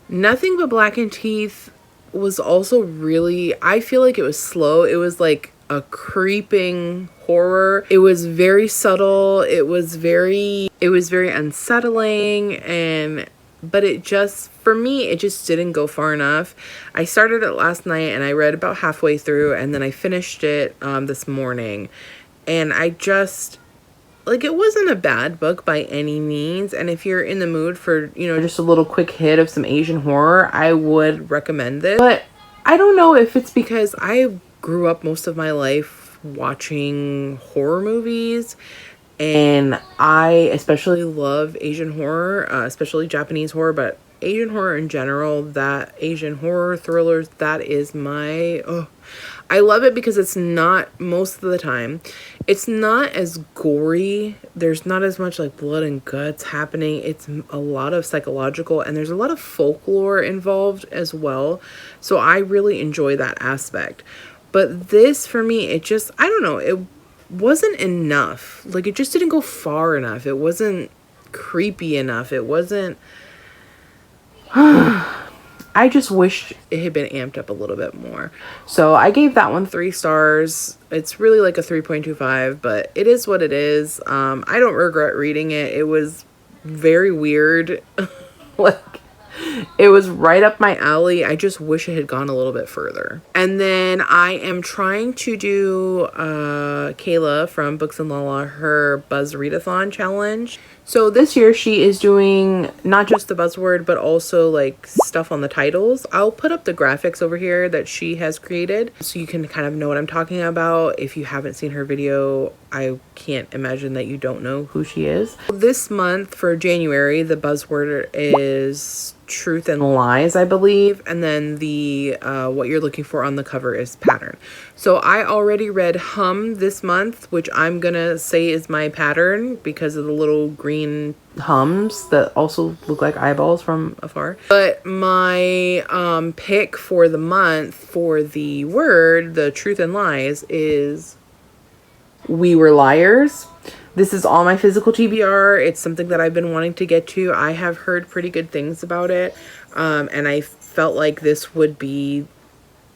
Speaker 1: Nothing But Blackened Teeth was also really, I feel like it was slow. It was like a creeping horror. It was very subtle. It was very unsettling, but it just, for me, it just didn't go far enough. I started it last night and I read about halfway through, and then I finished it this morning. And I just, like, it wasn't a bad book by any means. And if you're in the mood for, you know, just a little quick hit of some Asian horror, I would recommend this. But I don't know if it's because I grew up most of my life watching horror movies, and I especially love Asian horror, especially Japanese horror, but Asian horror in general, that Asian horror thrillers, that is my, I love it because it's not, most of the time, it's not as gory. There's not as much like blood and guts happening. It's a lot of psychological, and there's a lot of folklore involved as well. So I really enjoy that aspect. But this, for me, it just, I don't know, it wasn't enough. Like, it just didn't go far enough. It wasn't creepy enough. It wasn't, I just wished it had been amped up a little bit more. So I gave that one 3 stars. It's really like a 3.25, but it is what it is. I don't regret reading it. It was very weird. Like, it was right up my alley. I just wish it had gone a little bit further. And then I am trying to do Kayla from Books and Lala, her Buzz Readathon challenge. So this year she is doing not just the buzzword, but also like stuff on the titles. I'll put up the graphics over here that she has created so you can kind of know what I'm talking about. If you haven't seen her video, I can't imagine that you don't know who she is. This month for January, the buzzword is truth and lies, I believe. And then the what you're looking for on the cover is pattern. So I already read Hum this month, which I'm gonna say is my pattern because of the little green hums that also look like eyeballs from afar. But my pick for the month for the word, the truth and lies, is We Were Liars. This is all my physical TBR. It's something that I've been wanting to get to. I have heard pretty good things about it. And I felt like this would be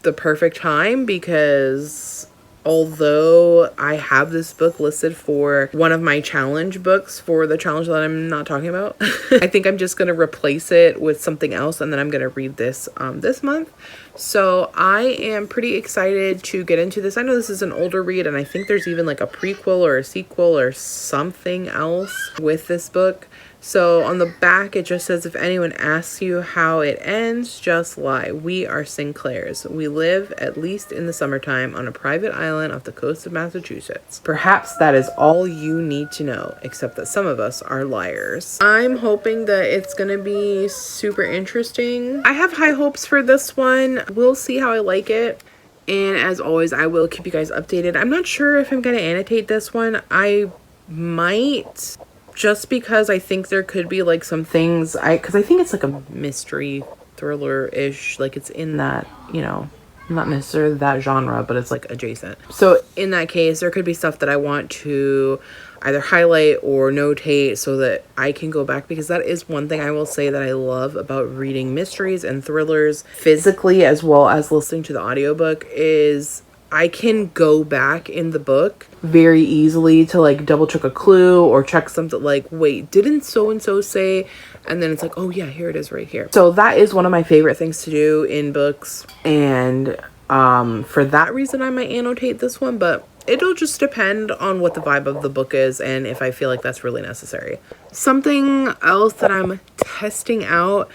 Speaker 1: the perfect time because although I have this book listed for one of my challenge books for the challenge that I'm not talking about, I think I'm just going to replace it with something else, and then I'm going to read this this month. So I am pretty excited to get into this. I know this is an older read, and I think there's even like a prequel or a sequel or something else with this book. So on the back, it just says, if anyone asks you how it ends, just lie. We are Sinclairs. We live, at least in the summertime, on a private island off the coast of Massachusetts. Perhaps that is all you need to know, except that some of us are liars. I'm hoping that it's going to be super interesting. I have high hopes for this one. We'll see how I like it. And as always, I will keep you guys updated. I'm not sure if I'm going to annotate this one. I might, just because I think there could be like some things, because I think it's like a mystery thriller-ish, like it's in that, you know, not necessarily that genre, but it's like adjacent. So in that case, there could be stuff that I want to either highlight or notate so that I can go back, because that is one thing I will say that I love about reading mysteries and thrillers physically as well as listening to the audiobook is I can go back in the book very easily to like double check a clue or check something like, wait, didn't so and so say? And then it's like, oh yeah, here it is right here. So that is one of my favorite things to do in books. And for that reason, I might annotate this one, but it'll just depend on what the vibe of the book is and if I feel like that's really necessary. Something else that I'm testing out,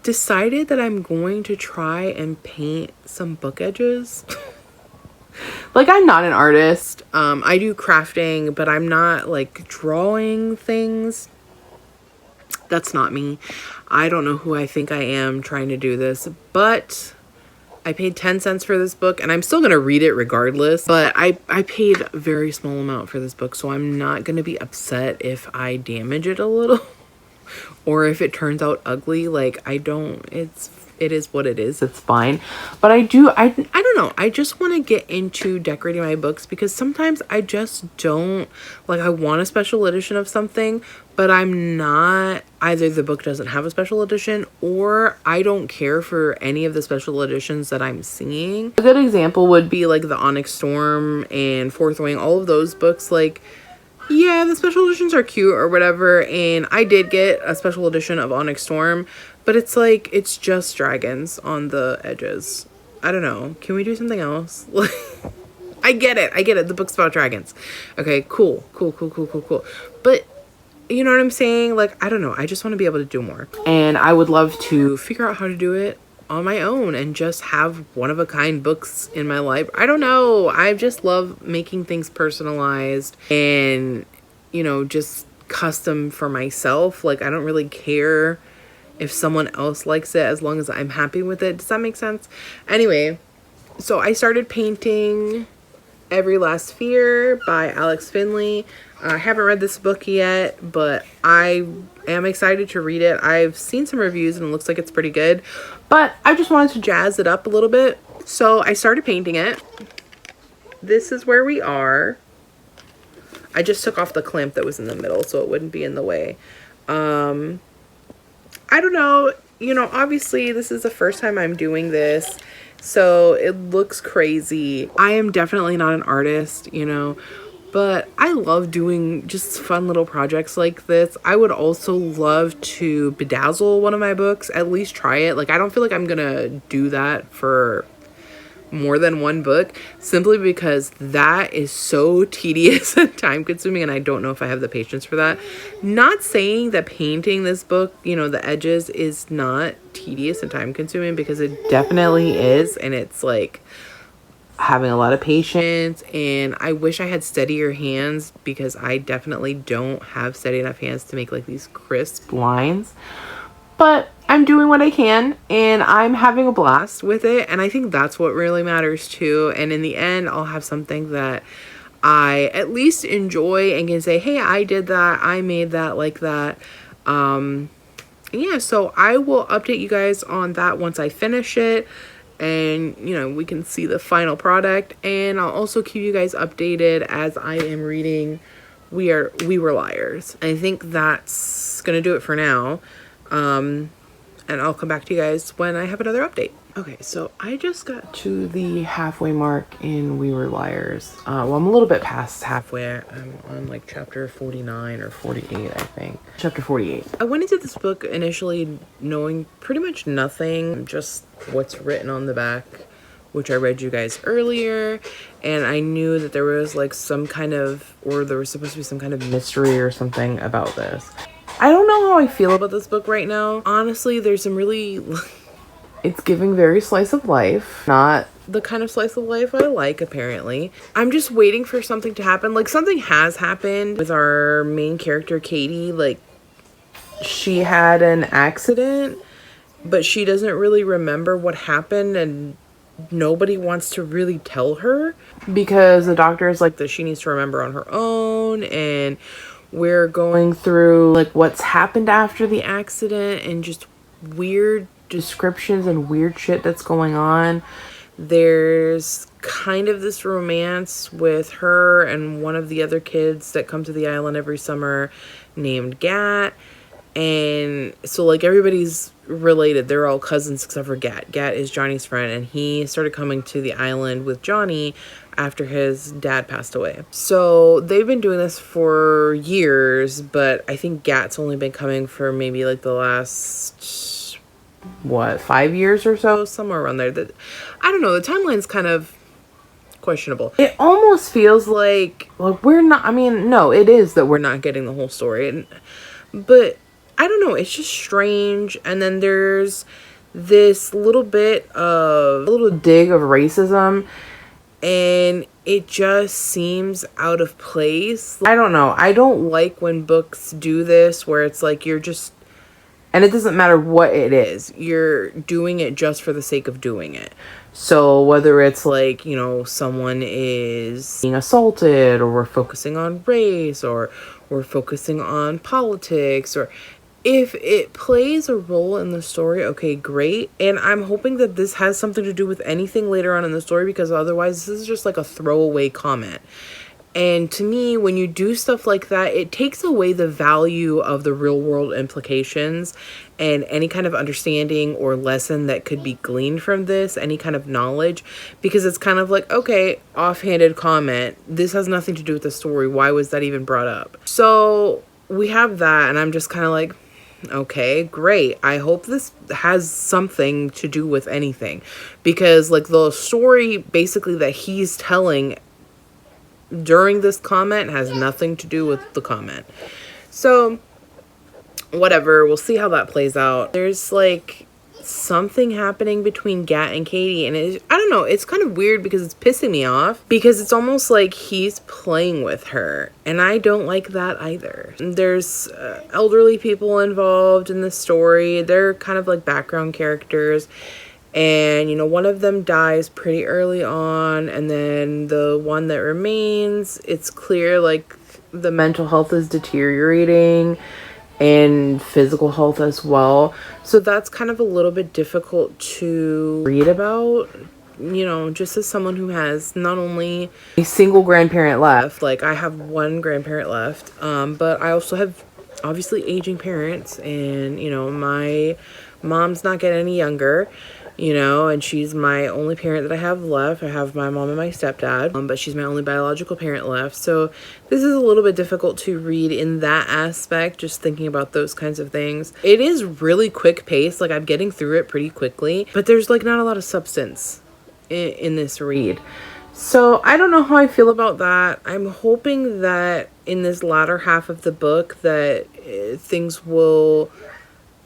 Speaker 1: decided that I'm going to try and paint some book edges. Like, I'm not an artist. I do crafting, but I'm not like drawing things. That's not me. I don't know who I think I am trying to do this, but I paid 10 cents for this book and I'm still going to read it regardless, but I paid a very small amount for this book, so I'm not going to be upset if I damage it a little or if it turns out ugly. Like, it is what it is. It's fine. But I don't know. I just want to get into decorating my books because sometimes I just don't, like, I want a special edition of something, but I'm not, either the book doesn't have a special edition or I don't care for any of the special editions that I'm seeing. A good example would be like the Onyx Storm and Fourth Wing, all of those books. Like, yeah, the special editions are cute or whatever, and I did get a special edition of Onyx Storm, but it's like, it's just dragons on the edges. I don't know. Can we do something else? I get it. The book's about dragons. Okay, cool. But you know what I'm saying? Like, I don't know. I just want to be able to do more. And I would love to figure out how to do it on my own and just have one-of-a-kind books in my life. I don't know. I just love making things personalized and, you know, just custom for myself. Like, I don't really care if someone else likes it as long as I'm happy with it. Does that make sense? Anyway, so I started painting Every Last Fear by Alex Finley. I haven't read this book yet, but I am excited to read it. I've seen some reviews and it looks like it's pretty good, but I just wanted to jazz it up a little bit. So I started painting it. This is where we are. I just took off the clamp that was in the middle so it wouldn't be in the way. I don't know, you know, obviously this is the first time I'm doing this, so it looks crazy. I am definitely not an artist, you know, but I love doing just fun little projects like this. I would also love to bedazzle one of my books, at least try it. Like, I don't feel like I'm gonna do that for more than one book, simply because that is so tedious and time consuming, and I don't know if I have the patience for that. Not saying that painting this book, you know, the edges is not tedious and time consuming, because it definitely is, and it's like having a lot of patience, and I wish I had steadier hands because I definitely don't have steady enough hands to make like these crisp lines. But I'm doing what I can and I'm having a blast with it, and I think that's what really matters too. And in the end, I'll have something that I at least enjoy and can say, hey, I did that, I made that, like that. Yeah, so I will update you guys on that once I finish it and, you know, we can see the final product. And I'll also keep you guys updated as I am reading We Were Liars. I think that's gonna do it for now. And I'll come back to you guys when I have another update. Okay, so I just got to the halfway mark in We Were Liars. Well, I'm a little bit past halfway. I'm on like chapter 49 or 48, I think. Chapter 48. I went into this book initially knowing pretty much nothing, just what's written on the back, which I read you guys earlier, and I knew that there was like some kind of, or there was supposed to be some kind of mystery or something about this. I don't know how I feel about this book right now. Honestly, there's some really... It's giving very slice of life. Not the kind of slice of life I like, apparently. I'm just waiting for something to happen. Like, something has happened with our main character, Katie. Like, she had an accident, but she doesn't really remember what happened, and nobody wants to really tell her because the doctor is like that she needs to remember on her own, and we're going through like what's happened after the accident and just weird descriptions and weird shit that's going on. There's kind of this romance with her and one of the other kids that come to the island every summer named Gat. And so like everybody's related. They're all cousins except for Gat. Gat is Johnny's friend, and he started coming to the island with Johnny after his dad passed away. So they've been doing this for years, but I think Gat's only been coming for maybe like the last 5 years or so, somewhere around there. That I don't know, the timeline's kind of questionable. It almost feels like we're not, I mean, no, it is that we're not getting the whole story, but I don't know, it's just strange. And then there's this little dig of racism, and it just seems out of place. I don't know, I don't like when books do this where it's like you're just, and it doesn't matter what it is, you're doing it just for the sake of doing it. So whether it's like, you know, someone is being assaulted, or we're focusing on race, or we're focusing on politics, or if it plays a role in the story, okay, great. And I'm hoping that this has something to do with anything later on in the story, because otherwise this is just like a throwaway comment. And to me, when you do stuff like that, it takes away the value of the real world implications and any kind of understanding or lesson that could be gleaned from this, any kind of knowledge, because it's kind of like, okay, offhanded comment. This has nothing to do with the story. Why was that even brought up? So we have that, and I'm just kind of like, okay, great. I hope this has something to do with anything, because like the story basically that he's telling during this comment has nothing to do with the comment. So whatever, we'll see how that plays out. There's like something happening between Gat and Katie, and I don't know, it's kind of weird because it's pissing me off, because it's almost like he's playing with her, and I don't like that either. There's elderly people involved in the story. They're kind of like background characters, and you know, one of them dies pretty early on, and then the one that remains, it's clear like the mental health is deteriorating and physical health as well. So that's kind of a little bit difficult to read about, you know, just as someone who has not only a single grandparent left, like I have one grandparent left, but I also have obviously aging parents, and you know, my mom's not getting any younger, you know, and she's my only parent that I have left. I have my mom and my stepdad, but she's my only biological parent left. So this is a little bit difficult to read in that aspect, just thinking about those kinds of things. It is really quick pace, like I'm getting through it pretty quickly, but there's like not a lot of substance in this read. So I don't know how I feel about that. I'm hoping that in this latter half of the book that things will,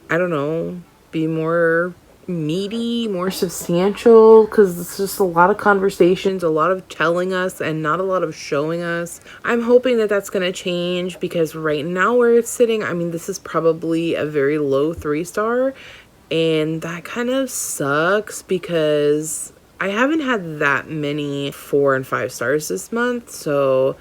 Speaker 1: I don't know, be more meaty, more substantial, because it's just a lot of conversations, a lot of telling us and not a lot of showing us. I'm hoping that that's going to change, because right now where it's sitting, I mean, this is probably a very low 3-star, and that kind of sucks because I haven't had that many 4 and 5 stars this month. So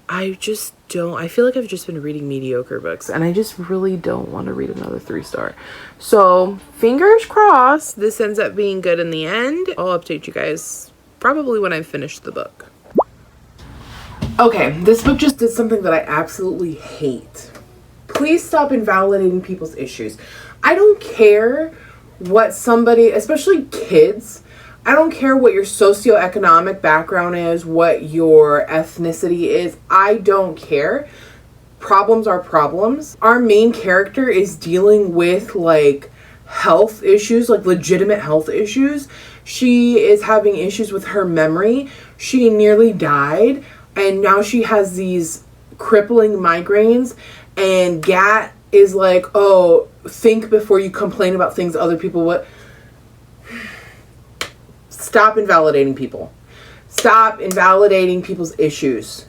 Speaker 1: I feel like I've just been reading mediocre books, and I just really don't want to read another 3-star. So fingers crossed this ends up being good in the end. I'll update you guys probably when I've finished the book. Okay, this book just did something that I absolutely hate. Please stop invalidating people's issues. I don't care what somebody, especially kids, I don't care what your socioeconomic background is, what your ethnicity is. I don't care. Problems are problems. Our main character is dealing with like health issues, like legitimate health issues. She is having issues with her memory. She nearly died, and now she has these crippling migraines, and Gat is like, oh, think before you complain about things other people would. Stop invalidating people. Stop invalidating people's issues.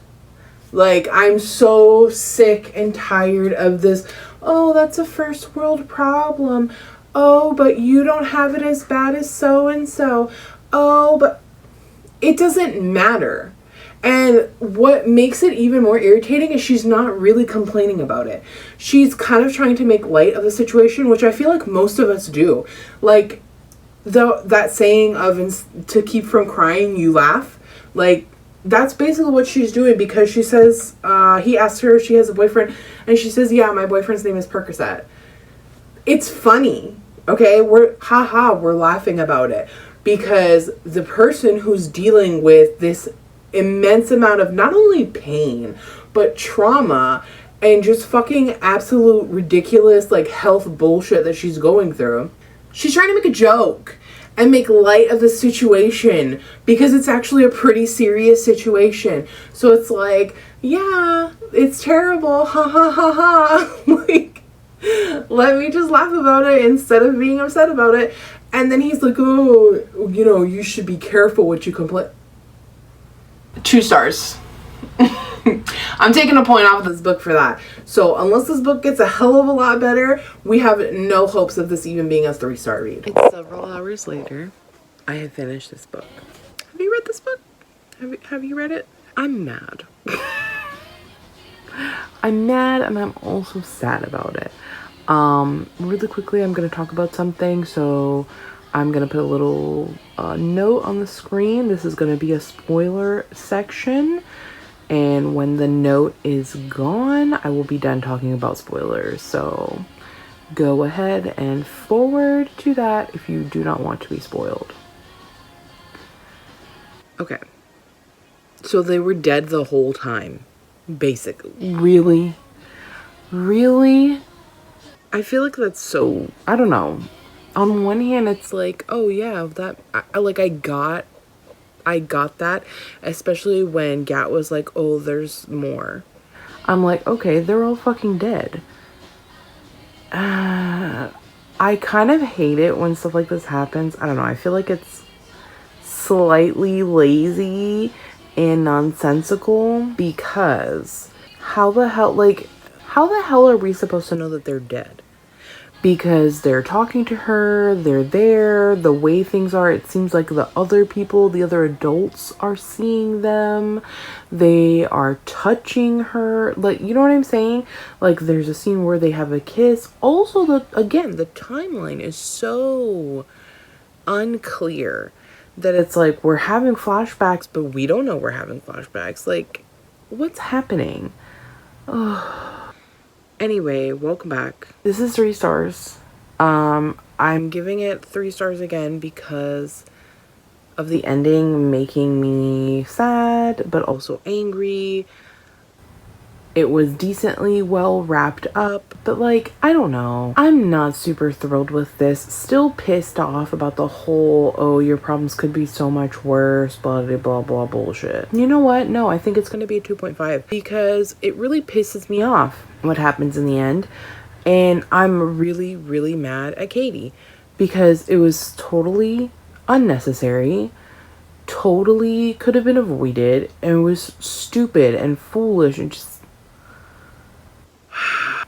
Speaker 1: Like, I'm so sick and tired of this. Oh, that's a first world problem. Oh, but you don't have it as bad as so and so. Oh, but it doesn't matter. And what makes it even more irritating is she's not really complaining about it. She's kind of trying to make light of the situation, which I feel like most of us do. Like, that saying of to keep from crying, you laugh. Like, that's basically what she's doing, because she says, he asks her if she has a boyfriend, and she says, yeah, my boyfriend's name is Percocet. It's funny, okay? We're laughing about it, because the person who's dealing with this immense amount of not only pain but trauma and just fucking absolute ridiculous like health bullshit that she's going through, she's trying to make a joke and make light of the situation, because it's actually a pretty serious situation. So it's like, yeah, it's terrible, ha ha ha ha. Like, let me just laugh about it instead of being upset about it. And then he's like, oh, you should be careful what you complain. 2 stars. I'm taking a point off of this book for that. So unless this book gets a hell of a lot better, we have no hopes of this even being a 3-star read. It's several hours later. I have finished this book. Have you read this book? Have you read it? I'm mad. I'm mad, and I'm also sad about it. Really quickly, I'm going to talk about something. So I'm going to put a little note on the screen. This is going to be a spoiler section. And when the note is gone, I will be done talking about spoilers. So go ahead and forward to that if you do not want to be spoiled. Okay. So they were dead the whole time, basically. Really? Really? I feel like that's so, I don't know. On one hand, it's like, oh yeah, I got that, especially when Gat was like, oh, there's more. I'm like, okay, they're all fucking dead. I kind of hate it when stuff like this happens. I don't know. I feel like it's slightly lazy and nonsensical, because how the hell are we supposed to know that they're dead? Because they're talking to her, they're there, the way things are, it seems like the other adults are seeing them, they are touching her, like, you know what I'm saying? Like, there's a scene where they have a kiss. Also, the timeline is so unclear that it's like we're having flashbacks, but we don't know we're having flashbacks. Like, what's happening? Anyway, welcome back. This is 3 stars. I'm giving it 3 stars again because of the ending making me sad, but also angry. It was decently well wrapped up, but like, I don't know. I'm not super thrilled with this. Still pissed off about the whole, oh, your problems could be so much worse, blah, blah, blah, blah bullshit. You know what? No, I think it's going to be a 2.5 because it really pisses me off what happens in the end. And I'm really, really mad at Katie because it was totally unnecessary, totally could have been avoided, and was stupid and foolish and just,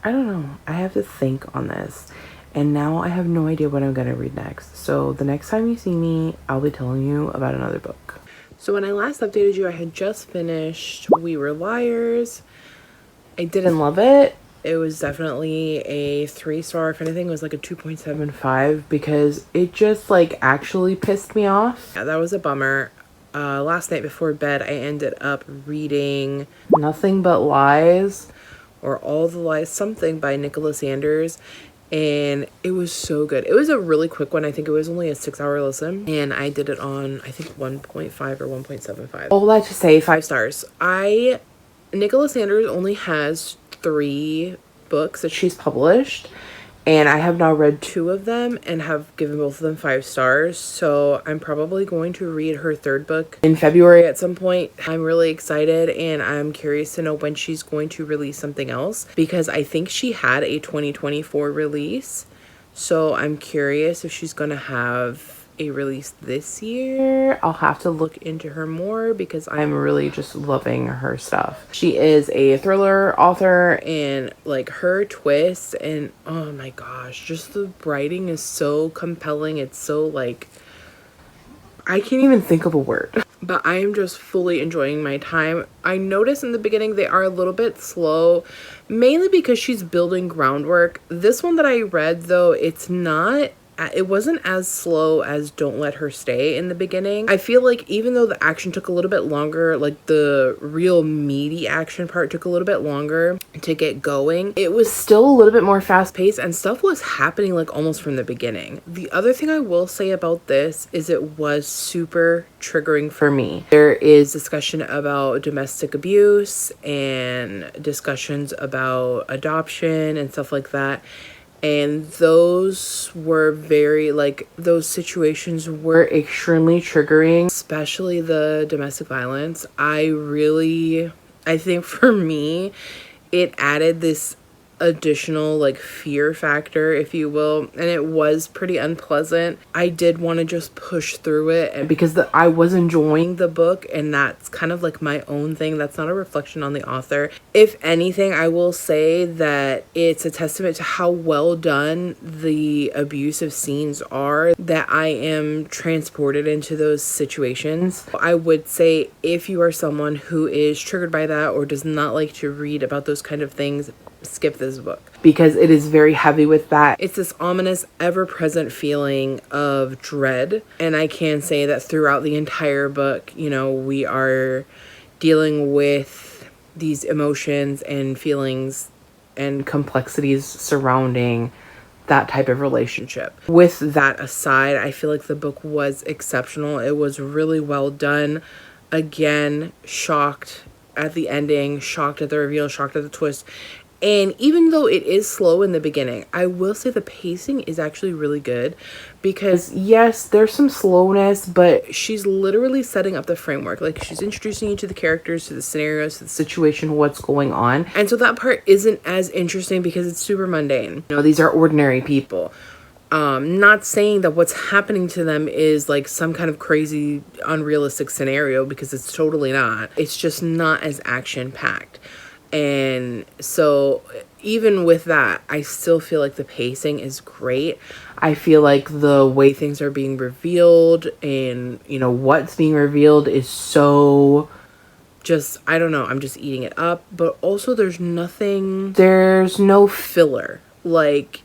Speaker 1: I don't know. I have to think on this. And now I have no idea what I'm going to read next. So the next time you see me, I'll be telling you about another book. So when I last updated you, I had just finished We Were Liars. I didn't love it. It was definitely a 3-star. If anything, it was like a 2.75 because it just like actually pissed me off. Yeah, that was a bummer. Last night before bed, I ended up reading Nothing But Lies, or All the Lies, something by Nicholas Sanders, and it was so good. It was a really quick one. I think it was only a 6-hour listen, and I did it on, I think, 1.5 or 1.75. All that to say, 5 stars. Nicholas Sanders only has 3 books that she's published, and I have now read 2 of them and have given both of them 5 stars. So I'm probably going to read her 3rd book in February at some point. I'm really excited, and I'm curious to know when she's going to release something else, because I think she had a 2024 release. So I'm curious if she's going to have a release this year. I'll have to look into her more because I'm really just loving her stuff. She is a thriller author, and like her twists, and oh my gosh, just the writing is so compelling. It's so like, I can't even think of a word. But I am just fully enjoying my time. I noticed in the beginning they are a little bit slow, mainly because she's building groundwork. This one that I read, though, it wasn't as slow as Don't Let Her Stay in the beginning. I feel like even though the action took a little bit longer, like the real meaty action part took a little bit longer to get going, it was still a little bit more fast paced and stuff was happening like almost from the beginning. The other thing I will say about this is it was super triggering for me. There is discussion about domestic abuse and discussions about adoption and stuff like that. And those were those situations were extremely triggering, especially the domestic violence. I think for me, it added this additional like fear factor, if you will, and it was pretty unpleasant. I did want to just push through it, and because I was enjoying the book, and that's kind of like my own thing. That's not a reflection on the author. If anything, I will say that it's a testament to how well done the abusive scenes are that I am transported into those situations. I would say if you are someone who is triggered by that or does not like to read about those kind of things, skip this book, because it is very heavy with that. It's this ominous, ever-present feeling of dread, and I can say that throughout the entire book, we are dealing with these emotions and feelings and complexities surrounding that type of relationship. With that aside, I feel like the book was exceptional. It was really well done. Again, shocked at the ending, shocked at the reveal, shocked at the twist. And even though it is slow in the beginning, I will say the pacing is actually really good, because yes, there's some slowness, but she's literally setting up the framework. Like, she's introducing you to the characters, to the scenarios, to the situation, what's going on. And so that part isn't as interesting because it's super mundane. These are ordinary people. Not saying that what's happening to them is like some kind of crazy, unrealistic scenario, because it's totally not. It's just not as action packed. And so even with that, I still feel like the pacing is great. I feel like the way things are being revealed and, what's being revealed is so just, I don't know, I'm just eating it up. But also there's no filler. Like,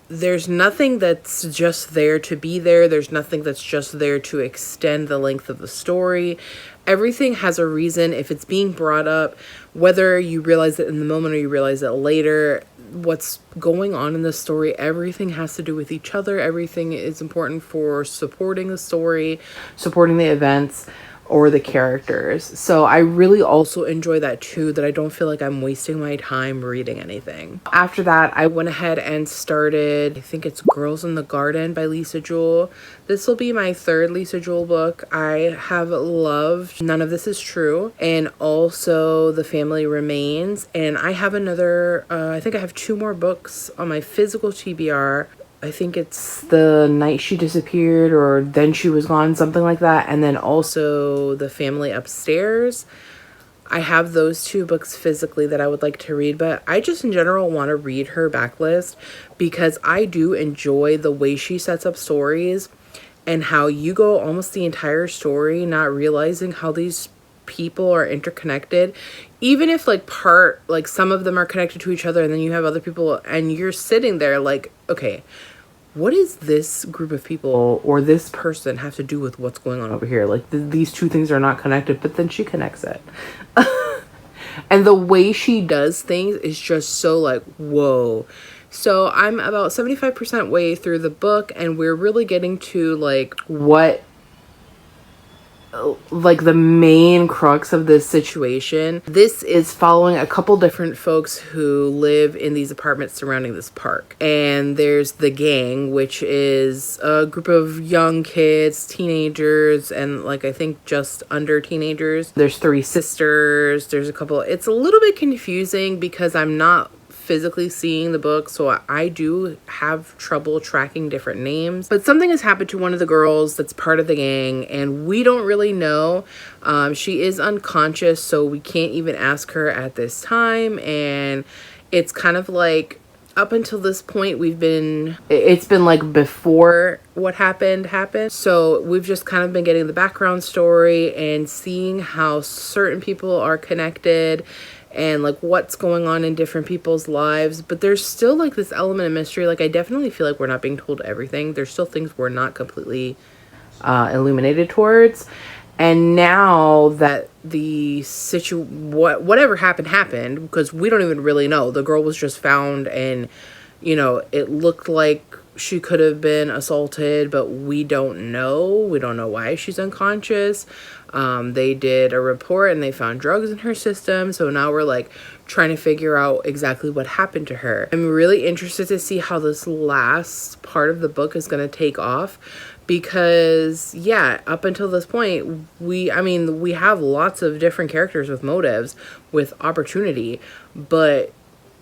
Speaker 1: there's nothing that's just there to be there. There's nothing that's just there to extend the length of the story. Everything has a reason. If it's being brought up, whether you realize it in the moment or you realize it later, what's going on in the story, everything has to do with each other. Everything is important for supporting the story, supporting the events, or the characters. So I really also enjoy that too, that I don't feel like I'm wasting my time reading anything. After that, I went ahead and started, I think it's Girls in the Garden by Lisa Jewell. This will be my third Lisa Jewell book. I have loved None of This Is True, and also The Family Remains. And I have I think I have 2 more books on my physical TBR. I think it's The Night She Disappeared or Then She Was Gone, something like that. And then also The Family Upstairs. I have those 2 books physically that I would like to read, but I just in general want to read her backlist, because I do enjoy the way she sets up stories and how you go almost the entire story not realizing how these people are interconnected, even if some of them are connected to each other, and then you have other people and you're sitting there like, okay, what is this group of people or this person have to do with what's going on over here? Like, these 2 things are not connected, but then she connects it. And the way she does things is just so like, whoa. So I'm about 75% way through the book, and we're really getting to the main crux of this situation. This is following a couple different folks who live in these apartments surrounding this park. And there's the gang, which is a group of young kids, teenagers, and I think just under teenagers. There's 3 sisters. There's a couple. It's a little bit confusing because I'm not physically seeing the book, so I do have trouble tracking different names. But something has happened to one of the girls that's part of the gang, and we don't really know. She is unconscious, so we can't even ask her at this time, and it's kind of like up until this point, it's been like before what happened. So we've just kind of been getting the background story and seeing how certain people are connected and like what's going on in different people's lives. But there's still like this element of mystery. Like, I definitely feel like we're not being told everything. There's still things we're not completely illuminated towards. And now that whatever happened, because we don't even really know. The girl was just found, and it looked like she could have been assaulted, but we don't know. We don't know why she's unconscious. They did a report and they found drugs in her system. So now we're like trying to figure out exactly what happened to her. I'm really interested to see how this last part of the book is going to take off, because up until this point, we have lots of different characters with motives, with opportunity, but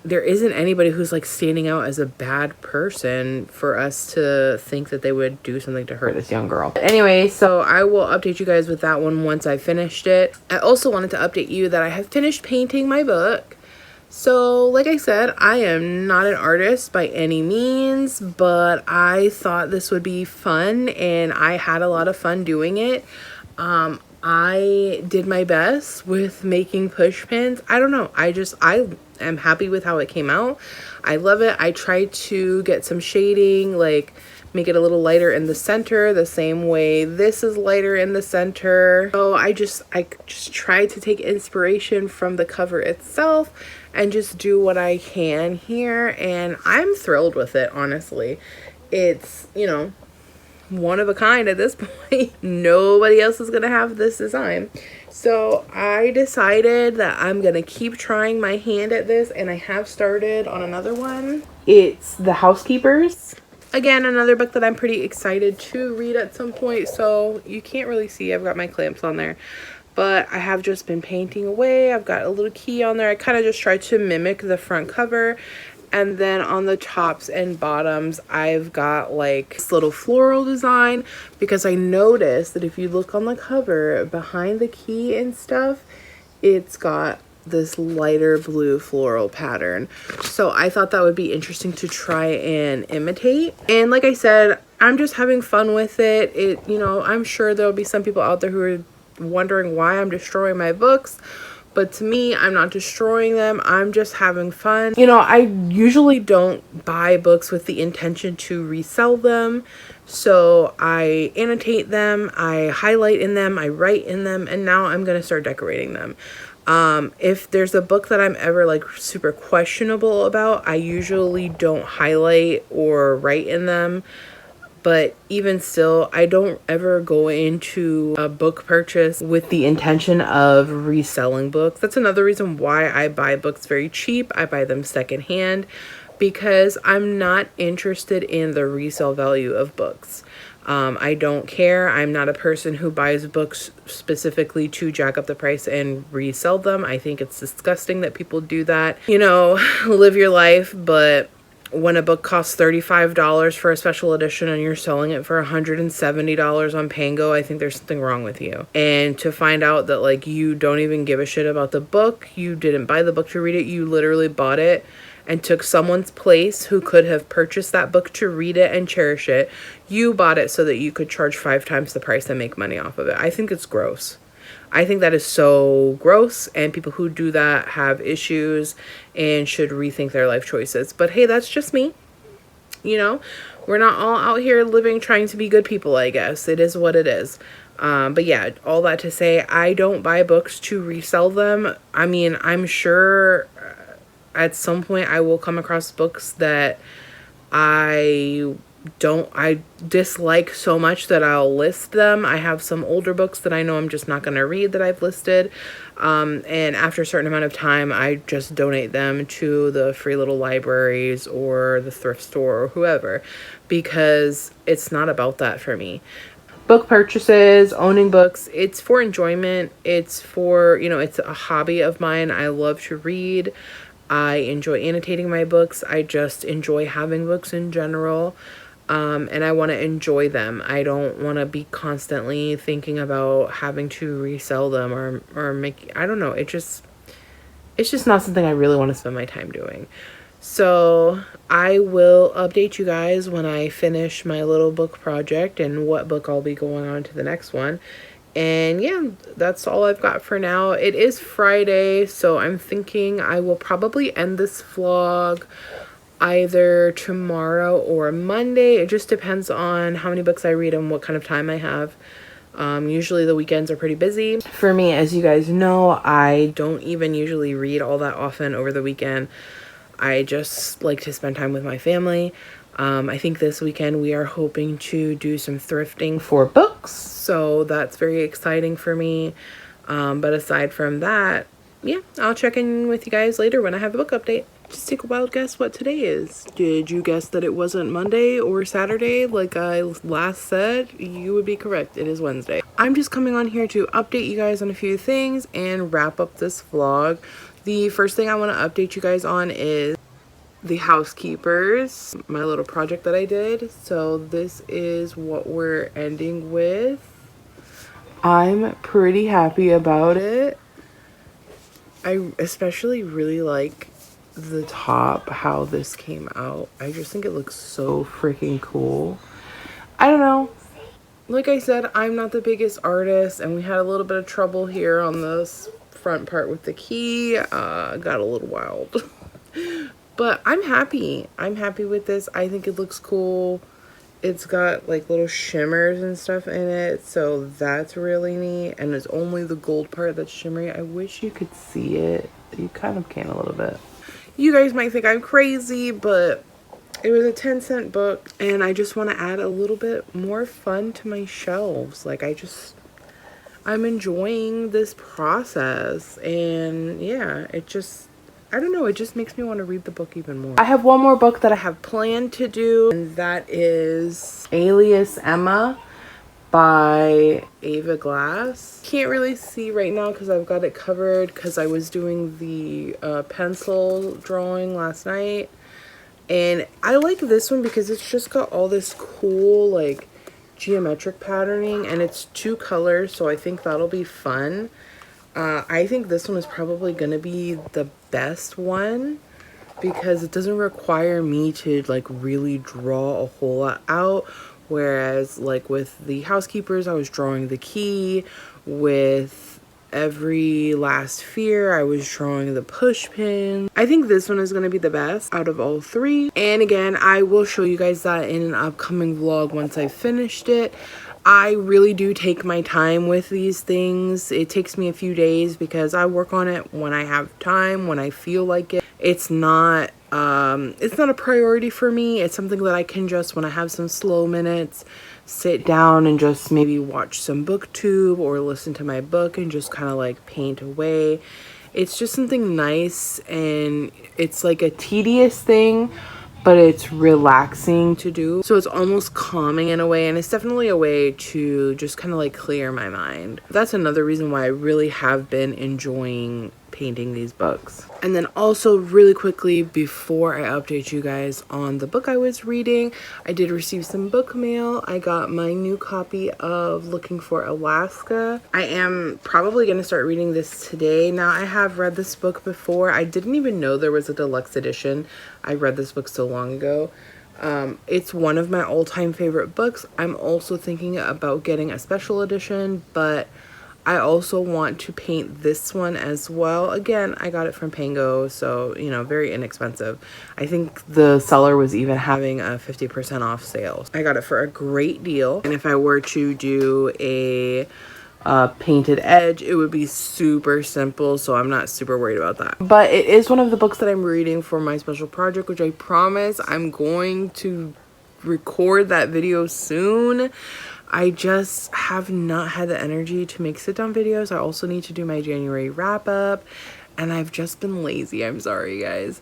Speaker 1: there isn't anybody who's like standing out as a bad person for us to think that they would do something to hurt this young girl. But anyway, so I will update you guys with that one once I finished it. I also wanted to update you that I have finished painting my book. So like I said, I am not an artist by any means, but I thought this would be fun and I had a lot of fun doing it. I did my best with making push pins. I don't know. I am happy with how it came out. I love it. I tried to get some shading, like make it a little lighter in the center, the same way this is lighter in the center. So I just tried to take inspiration from the cover itself and just do what I can here. And I'm thrilled with it, honestly. It's, one of a kind at this point. Nobody else is gonna have this design. So I decided that I'm gonna keep trying my hand at this, and I have started on another one. It's The Housekeepers. Again, another book that I'm pretty excited to read at some point. So you can't really see, I've got my clamps on there, but I have just been painting away. I've got a little key on there. I kind of just tried to mimic the front cover. And then on the tops and bottoms, I've got like this little floral design, because I noticed that if you look on the cover behind the key and stuff, it's got this lighter blue floral pattern. So I thought that would be interesting to try and imitate. And like I said, I'm just having fun with it. I'm sure there'll be some people out there who are wondering why I'm destroying my books. But to me, I'm not destroying them. I'm just having fun. I usually don't buy books with the intention to resell them. So I annotate them, I highlight in them, I write in them, and now I'm going to start decorating them. If there's a book that I'm ever like super questionable about, I usually don't highlight or write in them. But even still, I don't ever go into a book purchase with the intention of reselling books. That's another reason why I buy books very cheap. I buy them secondhand, because I'm not interested in the resale value of books. I don't care. I'm not a person who buys books specifically to jack up the price and resell them. I think it's disgusting that people do that. Live your life, but when a book costs $35 for a special edition and you're selling it for $170 on Pango, I think there's something wrong with you. And to find out that like you don't even give a shit about the book, you didn't buy the book to read it, you literally bought it and took someone's place who could have purchased that book to read it and cherish it. You bought it so that you could charge 5 times the price and make money off of it. I think it's gross. I think that is so gross, and people who do that have issues and should rethink their life choices. But hey, that's just me. We're not all out here living trying to be good people, I guess. It is what it is. But yeah, all that to say, I don't buy books to resell them. I mean, I'm sure at some point I will come across books that I dislike so much that I'll list them. I have some older books that I know I'm just not going to read that I've listed. And after a certain amount of time, I just donate them to the free little libraries or the thrift store or whoever, because it's not about that for me. Book purchases, owning books, it's for enjoyment. It's for, it's a hobby of mine. I love to read. I enjoy annotating my books. I just enjoy having books in general. And I want to enjoy them. I don't want to be constantly thinking about having to resell them or make, I don't know. It's just not something I really want to spend my time doing. So I will update you guys when I finish my little book project and what book I'll be going on to the next one. And yeah, that's all I've got for now. It is Friday, so I'm thinking I will probably end this vlog either tomorrow or Monday. It just depends on how many books I read and what kind of time I have. Usually the weekends are pretty busy. For me, as you guys know, I don't even usually read all that often over the weekend. I just like to spend time with my family. I think this weekend we are hoping to do some thrifting for books, so that's very exciting for me. But aside from that, yeah, I'll check in with you guys later when I have a book update. Just take a wild guess what today is. Did you guess that it wasn't Monday or Saturday like I last said? You would be correct. It is Wednesday. I'm just coming on here to update you guys on a few things and wrap up this vlog. The first thing I want to update you guys on is the housekeepers, my little project that I did. So this is what we're ending with. I'm pretty happy about it. I especially really like the top, how this came out. I just think it looks so freaking cool. I don't know. Like I said, I'm not the biggest artist, and we had a little bit of trouble here on this front part with the key. Got a little wild. But I'm happy. I'm happy with this. I think it looks cool. It's got like little shimmers and stuff in it, so that's really neat. And it's only the gold part that's shimmery. I wish you could see it. You kind of can a little bit. You guys might think I'm crazy, but it was a 10-cent book, and I just want to add a little bit more fun to my shelves. Like, I'm enjoying this process, and yeah, I don't know, it just makes me want to read the book even more. I have one more book that I have planned to do, and that is Alias Emma by Ava Glass. Can't really see right now because I've got it covered because I was doing the pencil drawing last night. And I like this one because it's just got all this cool like geometric patterning, and it's 2 colors, so I think that'll be fun. I think this one is probably gonna be the best one because it doesn't require me to like really draw a whole lot out, whereas like with the housekeepers I was drawing the key. With Every Last Fear I was drawing the push pin. I think this one is going to be the best out of all 3, and again I will show you guys that in an upcoming vlog once I finished it. I really do take my time with these things. It takes me a few days because I work on it when I have time, when I feel like it. It's not a priority for me. It's something that I can just, when I have some slow minutes, sit down and just maybe watch some booktube or listen to my book and just kind of like paint away. It's just something nice, and it's like a tedious thing, but it's relaxing to do. So it's almost calming in a way, and it's definitely a way to just kind of like clear my mind. That's another reason why I really have been enjoying painting these books. And then also really quickly before I update you guys on the book I was reading, I did receive some book mail. I got my new copy of Looking for Alaska. I am probably going to start reading this today. Now, I have read this book before. I didn't even know there was a deluxe edition. I read this book so long ago. It's one of my all-time favorite books. I'm also thinking about getting a special edition, but I also want to paint this one as well. Again, I got it from Pango, so, you know, very inexpensive. I think the seller was even having a 50% off sale. I got it for a great deal. And if I were to do a painted edge, it would be super simple, so I'm not super worried about that. But it is one of the books that I'm reading for my special project, which I promise I'm going to record that video soon. I just have not had the energy to make sit-down videos. I also need to do my January wrap-up, and I've just been lazy. I'm sorry, guys.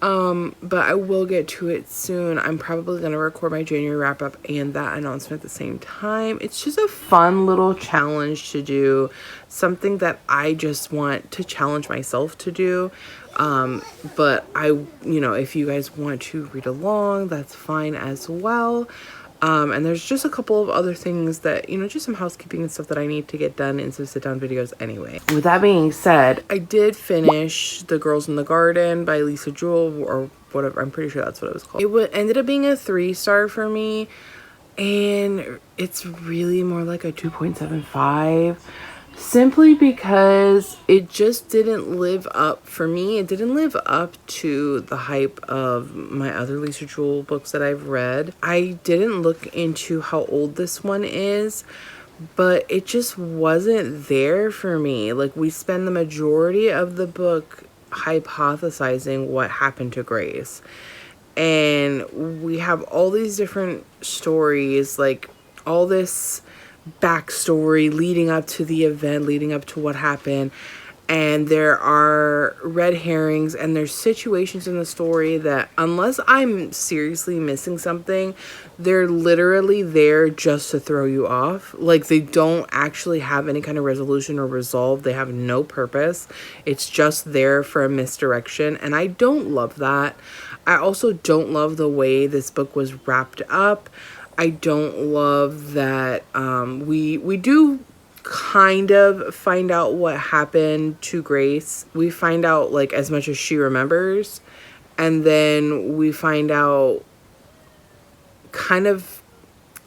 Speaker 1: But I will get to it soon. I'm probably going to record my January wrap-up and that announcement at the same time. It's just a fun little challenge to do, something that I just want to challenge myself to do. But if you guys want to read along, that's fine as well. And there's just a couple of other things that, you know, just some housekeeping and stuff that I need to get done in some sit down videos anyway. With that being said, I did finish The Girls in the Garden by Lisa Jewell, or whatever. I'm pretty sure that's what it was called. It ended up being a 3-star for me, and it's really more like a 2.75. Simply because it just didn't live up for me. It didn't live up to the hype of my other Lisa Jewell books that I've read. I didn't look into how old this one is, but it just wasn't there for me. Like, we spend the majority of the book hypothesizing what happened to Grace. And we have all these different stories, like all this backstory leading up to the event, leading up to what happened, and there are red herrings and there's situations in the story that, unless I'm seriously missing something, they're literally there just to throw you off. Like, they don't actually have any kind of resolution or resolve. They have no purpose. It's just there for a misdirection, and I don't love that. I also don't love the way this book was wrapped up. I don't love that we do kind of find out what happened to Grace. We find out, like, as much as she remembers, and then we find out kind of,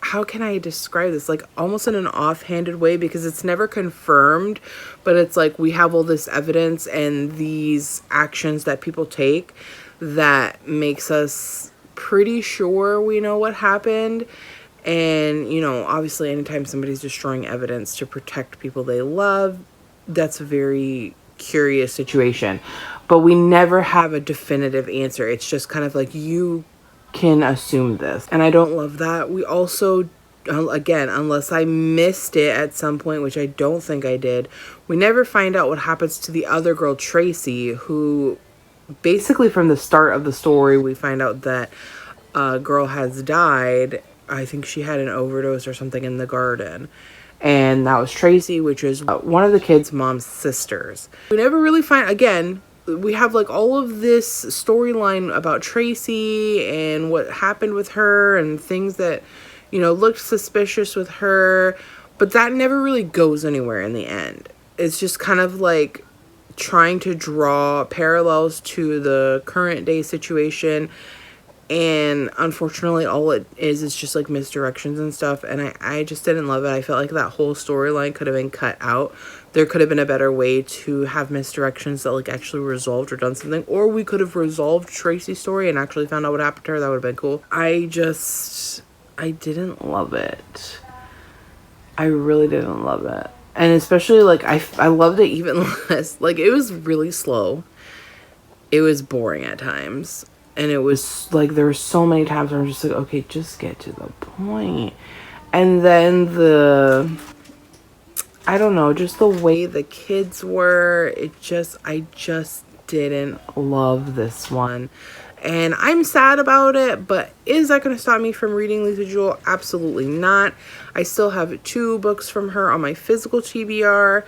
Speaker 1: how can I describe this, like almost in an offhanded way, because it's never confirmed, but it's like we have all this evidence and these actions that people take that makes us pretty sure we know what happened. And, you know, obviously anytime somebody's destroying evidence to protect people they love, that's a very curious situation. But we never have a definitive answer. It's just kind of like, you can assume this, and I don't love that. We also, again, unless I missed it at some point, which I don't think I did, we never find out what happens to the other girl, Tracy, who basically from the start of the story we find out that a girl has died. I think she had an overdose or something in the garden, and that was Tracy, which is one of the kids' mom's sisters. We never really find, again, we have like all of this storyline about Tracy and what happened with her and things that, you know, looked suspicious with her, but that never really goes anywhere in the end. It's just kind of like trying to draw parallels to the current day situation, and unfortunately all it is just like misdirections and stuff, and I just didn't love it. I felt like that whole storyline could have been cut out. There could have been a better way to have misdirections that like actually resolved or done something, or we could have resolved Tracy's story and actually found out what happened to her. That would have been cool. I didn't love it. I really didn't love it. And especially like I loved it even less. Like, it was really slow. It was boring at times. And it was like, there were so many times where I'm just like, okay, just get to the point. And then I don't know, just the way the kids were, I just didn't love this one. And I'm sad about it, but is that going to stop me from reading Lisa Jewell? Absolutely not. I still have 2 books from her on my physical TBR,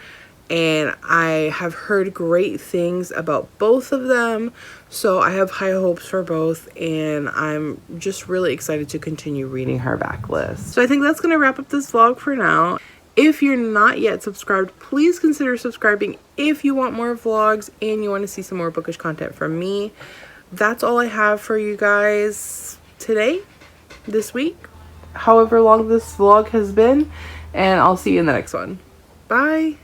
Speaker 1: and I have heard great things about both of them. So I have high hopes for both, and I'm just really excited to continue reading her backlist. So I think that's going to wrap up this vlog for now. If you're not yet subscribed, please consider subscribing if you want more vlogs and you want to see some more bookish content from me. That's all I have for you guys today, this week, however long this vlog has been, and I'll see you in the next one. Bye!